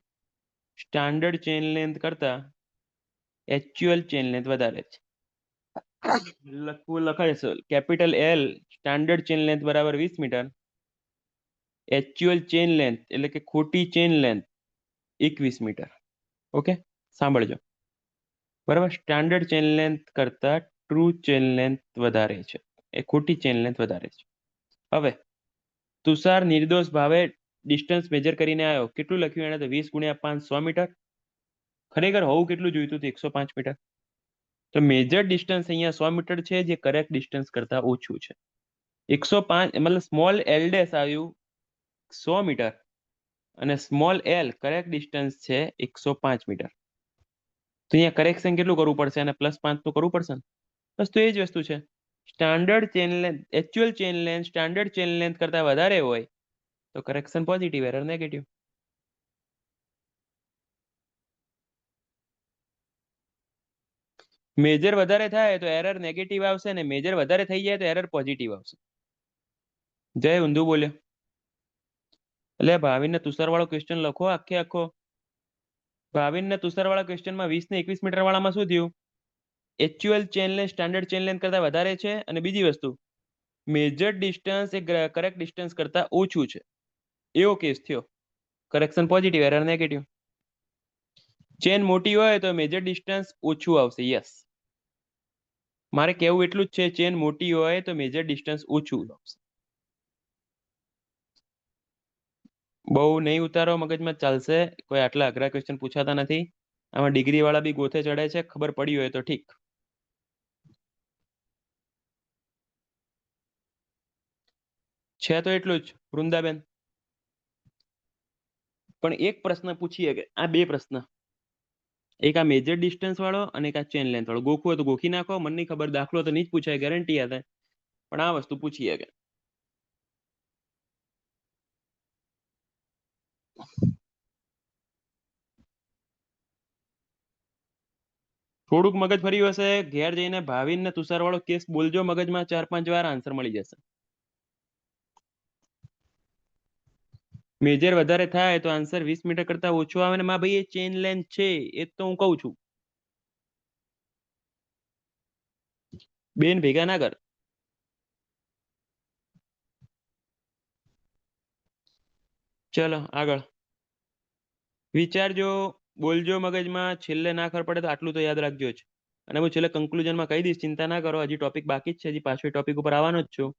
સ્ટાન્ડર્ડ ચેન લેન્થ કરતા એક્ચ્યુઅલ ચેન લેન્થ વધારે છે. લખાય છે capital L standard chain length બરાબર 20 મીટર, એક્ચ્યુઅલ ચેન લેન્થ એટલે કે ખોટી ચેન લેન્થ 21 મીટર. ઓકે, સાંભળજો બરાબર. સ્ટાન્ડર્ડ ચેન લેન્થ કરતા ટ્રુ ચેન લેન્થ વધારે છે, એ ખોટી ચેન લેન્થ વધારે છે. હવે તુષાર નિર્દોષ ભાવે ડિસ્ટન્સ મેજર કરીને આવ્યો. કેટલું લખ્યું એને? તો 20 × 5 100 મીટર. ખરેખર હોવું કેટલું જોઈતું હતું? 105 મીટર. તો મેજર ડિસ્ટન્સ અહીંયા 100 મીટર છે, જે કરેક્ટ ડિસ્ટન્સ કરતા ઓછું છે. 105 મતલબ સ્મોલ એલ ડેશ આવ્યું 100 મીટર અને સ્મોલ એલ કરેક્ટ ડિસ્ટન્સ છે 105 મીટર. તો અહીંયા કરેક્શન કેટલું કરવું પડશે? અને +5 તો કરવું પડશે ને. બસ તો એ જ વસ્તુ છે. Standard chain length actual chain length standard chain length કરતા વધારે હોય તો correction positive, error negative. Major વધારે થાય તો એરર નેગેટિવ આવશે ને મેજર વધારે થઈ જાય તો એરર પોઝિટિવ આવશે. જય ઊંધું બોલ્યો. એટલે ભાવિનને તુષાર વાળો ક્વેશ્ચન લખો આખે આખો. ભાવિનને તુષાર વાળા ક્વેશ્ચનમાં 20 ને 21 મીટર વાળામાં શું થયું? Actual chain length standard chain length કરતા વધારે છે, અને બીજી વસ્તુ મેજર ડિસ્ટન્સ એ કરેક્ટ ડિસ્ટન્સ કરતા ઓછું છે, એવો કેસ થયો. Correction positive, error negative. Chain મોટી હોય તો મેજર ડિસ્ટન્સ ઓછું આવશે. યસ, મારે કહેવું એટલું જ છે. ચેન મોટી હોય તો મેજર ડિસ્ટન્સ ઓછું આવશે. બહુ નહીં ઉતારો મગજમાં, ચાલશે. કોઈ આટલા અઘરા ક્વેશ્ચન પૂછાતા નથી. આમાં ડિગ્રી વાળા બી ગોથે ચડે છે. ખબર પડી હોય તો ઠીક. છે તો એટલું જ વૃંદાબેન. પણ એક પ્રશ્ન પૂછીએ કે આ બે પ્રશ્ન, એક આ મેજર ડિસ્ટન્સ વાળો અને એક આ ચેન લેન્થ વાળો. ગોખવું હોય તો ગોખી નાખો, મને નહીં ખબર. દાખલો તો નહીં જ પૂછાય, ગેરંટી યાદ. પણ આ વસ્તુ પૂછીએ કે થોડુંક મગજ ફર્યું હશે, ઘેર જઈને ભાવિન ને તુષાર વાળો કેસ બોલજો મગજમાં 4-5 વાર, આન્સર મળી જશે. મેજર વધારે થાય તો આન્સર 20 મીટર કરતા ઓછો આવે ને. માં ભાઈ એ ચેન લેન્થ છે, એ તો હું કહું છું. બેન ભેગા ના કર. ચલો આગળ વિચારજો, બોલજો મગજમાં. છેલ્લે ના ખબર પડે તો આટલું તો યાદ રાખજો જ. અને હું છેલ્લે કન્ક્લુઝનમાં કહી દઈશ, ચિંતા ના કરો. હજી ટોપિક બાકી જ છે, હજી પાછો ટોપિક ઉપર આવવાનો જ છું.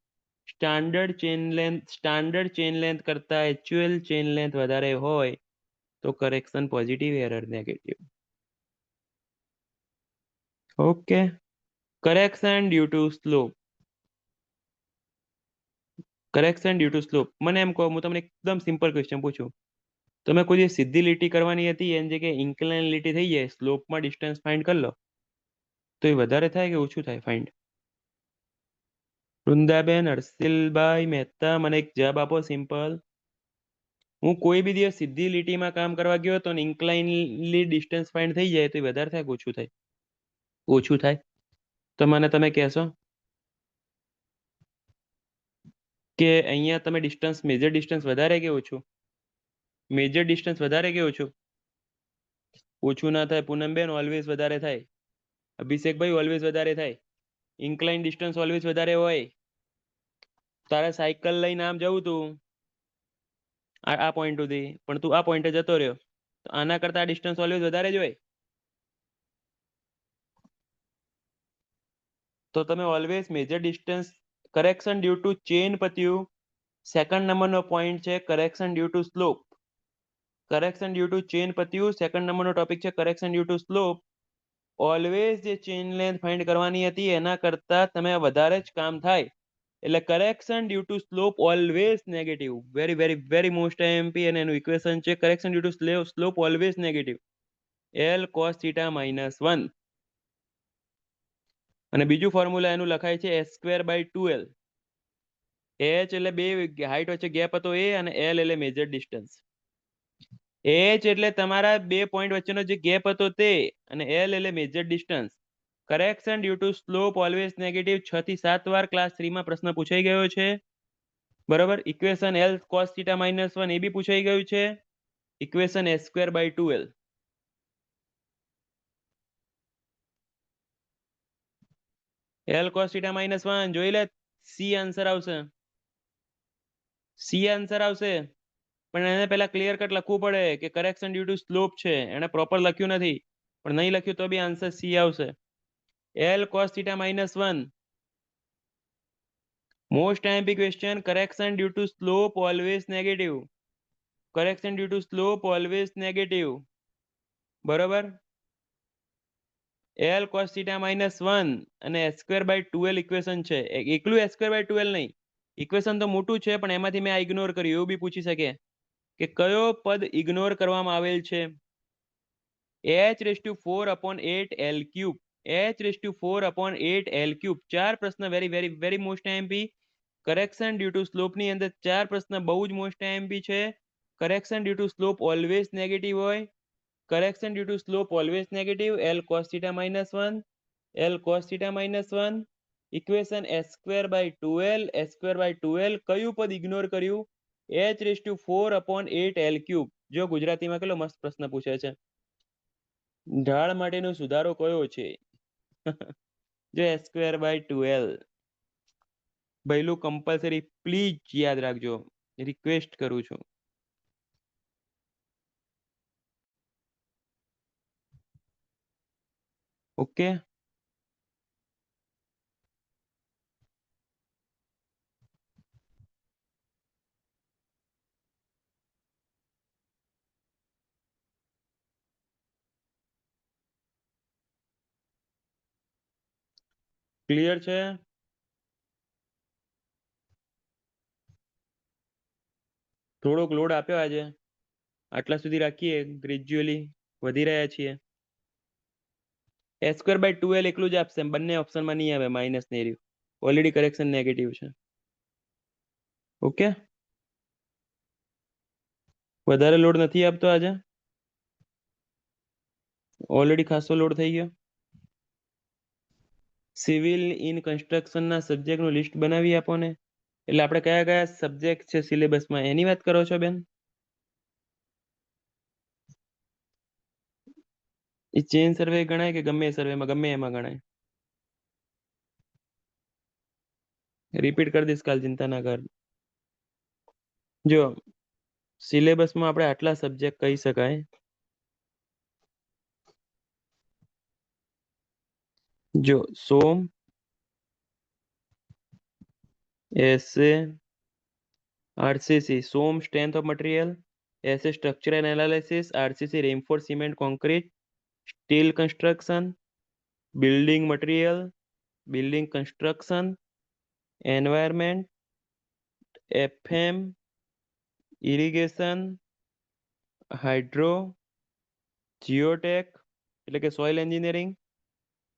સ્ટાન્ડર્ડ ચેન લેન્થ કરતા એક્ચ્યુઅલ ચેન લેન્થ વધારે હોય તો correction positive, error negative. Okay. Correction due to slope. Correction due to slope. મને એમ કહો, હું તમને એકદમ સિમ્પલ ક્વેશ્ચન પૂછું. તમે કોઈ સીધી લીટી કરવાની હતી, એની જગ્યાએ ઇન્ક્લાઇન લીટી થઈ જાય, સ્લોપમાં ડિસ્ટન્સ ફાઇન્ડ કરી લો, તો એ વધારે થાય કે ઓછું થાય ફાઇન્ડ? વૃંદાબેન, હર્ષિલભાઈ મહેતા, મને એક જવાબ આપો સિમ્પલ. હું કોઈ બી દિવસ સીધી લીટીમાં કામ કરવા ગયો તો ઇન્ક્લાઇનલી ડિસ્ટન્સ ફાઇન્ડ થઈ જાય તો એ વધારે થાય કે ઓછું થાય? ઓછું થાય. તો મને તમે કહેશો કે અહીંયા તમે ડિસ્ટન્સ મેજર ડિસ્ટન્સ વધારે કે ઓછું? મેજર ડિસ્ટન્સ વધારે કે ઓછું? ઓછું ના થાય પૂનમબેન, ઓલવેઝ વધારે થાય. અભિષેકભાઈ, ઓલવેઝ વધારે થાય. ઇન્ક્લાઇન ડિસ્ટન્સ ઓલવેઝ વધારે હોય. તારે સાયકલ લઈને આમ જવું તું આ પોઈન્ટ સુધી, પણ તું આ પોઈન્ટે જતો રહ્યો, તો આના કરતા આ ડિસ્ટન્સ ઓલવેઝ વધારે જ હોય. તો તમે always measure distance. Correction due to chain પત્યું. સેકન્ડ નંબરનો પોઈન્ટ છે correction due to slope. Correction due to chain પત્યું. સેકન્ડ નંબરનો ટોપિક છે correction due to slope. Always જે ચેન લેન્થ ફાઇન્ડ કરવાની હતી એના કરતા તમે વધારે જ કામ થાય, એટલે correction due to slope always negative. Very very very most IMP. અને એનું ઇક્વેશન છે correction due to slope always negative, L cos θ -1. અને બીજું ફોર્મ્યુલા એનું લખાય છે s²/2l. h એટલે બે હાઈટ વચ્ચે ગેપ હતો એ, અને l એટલે મેજર ડિસ્ટન્સ. h એટલે તમારા બે પોઈન્ટ વચ્ચેનો જે ગેપ હતો તે, અને l એટલે measured distance. Correction due to slope always negative 6 થી 7 વાર ક્લાસ 3 માં પ્રશ્ન પૂછાઈ ગયો છે. બરાબર. ઇક્વેશન L cos θ -1 એ બી પૂછાઈ ગયું છે. Equation s²/2l. L cos theta -1 જોઈ લે, સી આન્સર આવશે, સી આન્સર આવશે. પણ એને પહેલા ક્લિયર કટ લખવું પડે કે કરેક્શન ડ્યુ ટુ સ્લોપ છે, એને પ્રોપર લખ્યું નથી, પણ નહીં લખ્યું તો બી આન્સર સી આવશે. L cos theta -1 most IMP question. Correction due to slope always negative, correction due to slope always negative. બરોબર. L cos theta -1 અને s²/2l ઇક્વેશન છે. એકલું s²/2l નહીં, ઇક્વેશન તો મોટું છે પણ એમાંથી મેં આ ઇગ્નોર કર્યું, એવું બી પૂછી શકે કે કયો પદ ઇગ્નોર કરવામાં આવેલ છે. h⁴/8l³, h⁴/8l³. 4 પ્રશ્ન very very very most IMP. Correction due to slope ની અંદર 4 પ્રશ્ન બહુ જ મોસ્ટ આઈએમપી છે. Correction due to slope always negative હોય, correction due to slope always negative. L cos theta -1, L cos theta -1 equation s²/2l, s²/2l. કયું પદ ignore કર્યું? h⁴/8l³. જો ગુજરાતીમાં કેટલો મસ્ત પ્રશ્ન પૂછે છે. ઢાળ માટેનો સુધારો કયો છે? જો s²/2l. પહેલું કમ્પલસરી પ્લીઝ યાદ રાખજો, રિક્વેસ્ટ કરું છું. ઓકે. ક્લિયર છે? થોડોક લોડ આપ્યો આજે, આટલા સુધી રાખીએ, ગ્રેજ્યુઅલી વધી રહ્યા છીએ. s²/2l એકલું જ આપશે, બંને ઓપ્શનમાં નહીં આવે, માઇનસ ને રહ્યું. ઓલરેડી કરેક્શન નેગેટિવ છે. ઓકે. વધારે લોડ નથી આપતો આજે, ઓલરેડી ખાસો લોડ થઈ ગયો. સિવિલ ઇન કન્સ્ટ્રક્શનના સબ્જેક્ટનું લિસ્ટ બનાવી આપો ને. એટલે આપણે કયા કયા સબ્જેક્ટ છે સિલેબસમાં એની વાત કરો છો બેન? એ ચેન સર્વે ગણાય કે ગમે સર્વેમાં, ગમે એમાં ગણાય? રિપીટ કરી દઈશ કાલ, ચિંતા ના કર. જો સિલેબસમાં આપણે આટલા સબ્જેક્ટ કહી શકાય. જો SOM, SA, RCC. SOM strength of material, SA structural analysis, RCC reinforce cement concrete, steel construction, building material, building construction, environment, FM, irrigation, hydro, geotech એટલે કે સોઇલ એન્જિનિયરિંગ,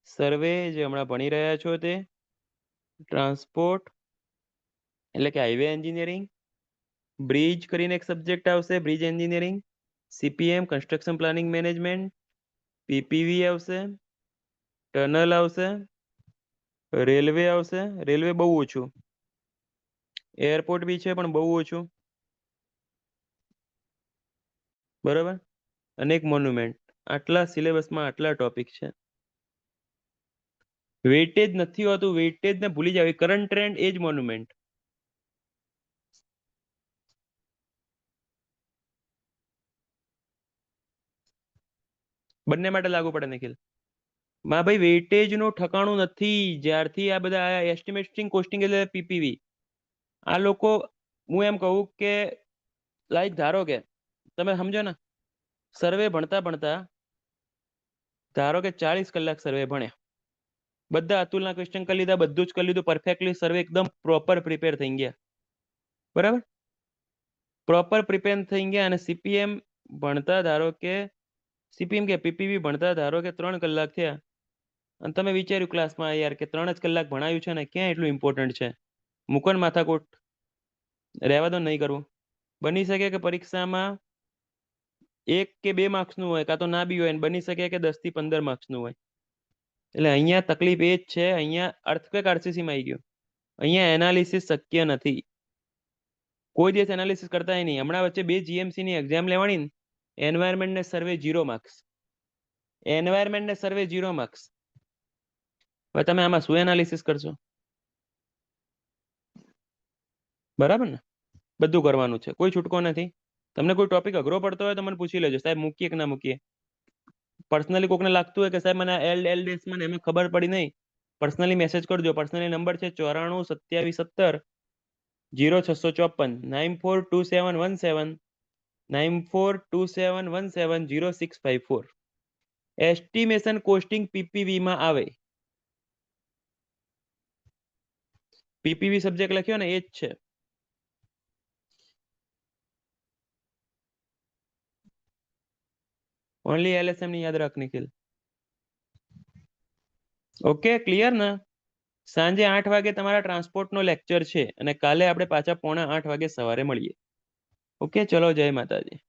સર્વે જે હમણાં ભણી રહ્યા છો તે, ટ્રાન્સપોર્ટ એટલે કે હાઈવે એન્જિનિયરિંગ, બ્રિજ કરીને એક સબ્જેક્ટ આવશે, bridge engineering, CPM construction planning management, PPV આવશે, ટનલ આવશે, રેલવે આવશે. રેલવે બહુ ઓછું, એરપોર્ટ બી છે પણ બહુ ઓછું. બરાબર. અને એક મોન્યુમેન્ટ. આટલા સિલેબસમાં આટલા ટોપિક છે. વેઇટેજ નથી હોતું, વેઇટેજ ને ભૂલી જાવ. કરંટ ટ્રેન્ડ એ જ મોન્યુમેન્ટ. બંને માટે લાગુ પડે નિખિલ. માં ભાઈ વેઇટેજ નું ઠકાણું નથી. જ્યારથી આ બધા એસ્ટિમેટિંગ કોસ્ટિંગ એટલે પીપીવી, આ લોકો, હું એમ કહું કે લાઈક ધારો કે તમે સમજો ને, સર્વે ભણતા ભણતા ધારો કે 40 કલાક સર્વે ભણ્યા, બધા અતુલના ક્વેશ્ચન કરી લીધા, બધું જ કરી લીધું પરફેક્ટલી, સર્વે એકદમ પ્રોપર પ્રિપેર થઈ ગયા. બરાબર. પ્રોપર પ્રિપેર થઈ ગયા અને સીપીએમ ભણતા ધારો કે સીપીએમ કે પીપીવી ભણતા ધારો કે 3 કલાક થયા, અને તમે વિચાર્યું ક્લાસમાં યાર કે 3 જ કલાક ભણાવ્યું છે ને, ક્યાં એટલું ઇમ્પોર્ટન્ટ છે, મૂકો ને માથાકોટ, રહેવા દો, નહીં કરવું. બની શકે કે પરીક્ષામાં 1 કે 2 માર્ક્સનું હોય, કાં તો ના બી હોય, ને બની શકે કે 10 થી 15 માર્ક્સનું હોય. એટલે અહીંયા તકલીફ એ જ છે, અહીંયા અર્થક્વેક આરસીસીમાં આવી ગયો. અહીંયા એનાલિસિસ શક્ય નથી. કોઈ દિવસ એનાલિસિસ કરતા નહીં. હમણાં વચ્ચે 2 જીએમસી ની એક્ઝામ લેવાની, એન્વાયરમેન્ટ ને સર્વે 0 માર્ક્સ, એન્વાયરમેન્ટ ને સર્વે 0 માર્ક્સ. હવે તમે આમાં શું એનાલિસિસ કરશો? બરાબર ને? બધું કરવાનું છે, કોઈ છૂટકો નથી. તમને કોઈ ટોપિક અઘરો પડતો હોય તો મને પૂછી લેજો, સાહેબ મૂકીએ કે ના મૂકીએ. પર્સનલી કોકને લાગતું હોય કે સાહેબ મને એમાં ખબર પડી નહીં, પર્સનલી મેસેજ કરજો. પર્સનલી નંબર છે 94 2770 0654 942717 એસ્ટિમેશન કોસ્ટિંગ પીપીવી માં આવે. પીપીવી સબ્જેક્ટ લખ્યો ને એ જ છે. ઓનલી એલએસએમ ની યાદ રાખ નિખિલ. ઓકે, ક્લિયર ને? સાંજે 8 વાગે તમારા ટ્રાન્સપોર્ટ નો લેક્ચર છે અને કાલે આપણે પાછા 7:45 વાગે સવારે મળીએ. ઓકે, ચલો, જય માતાજી.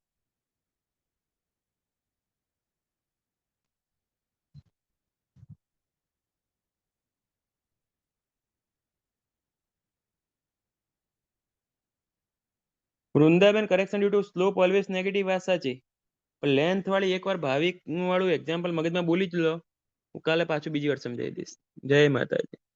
Vrundaben, correction due to slope always negative, વાત સાચી. પણ લેન્થ વાળી એકવાર ભાવિક વાળું એક્ઝામ્પલ મગજમાં બોલી જ લો, હું કાલે પાછું બીજી વાર સમજાવી દઈશ. જય માતાજી.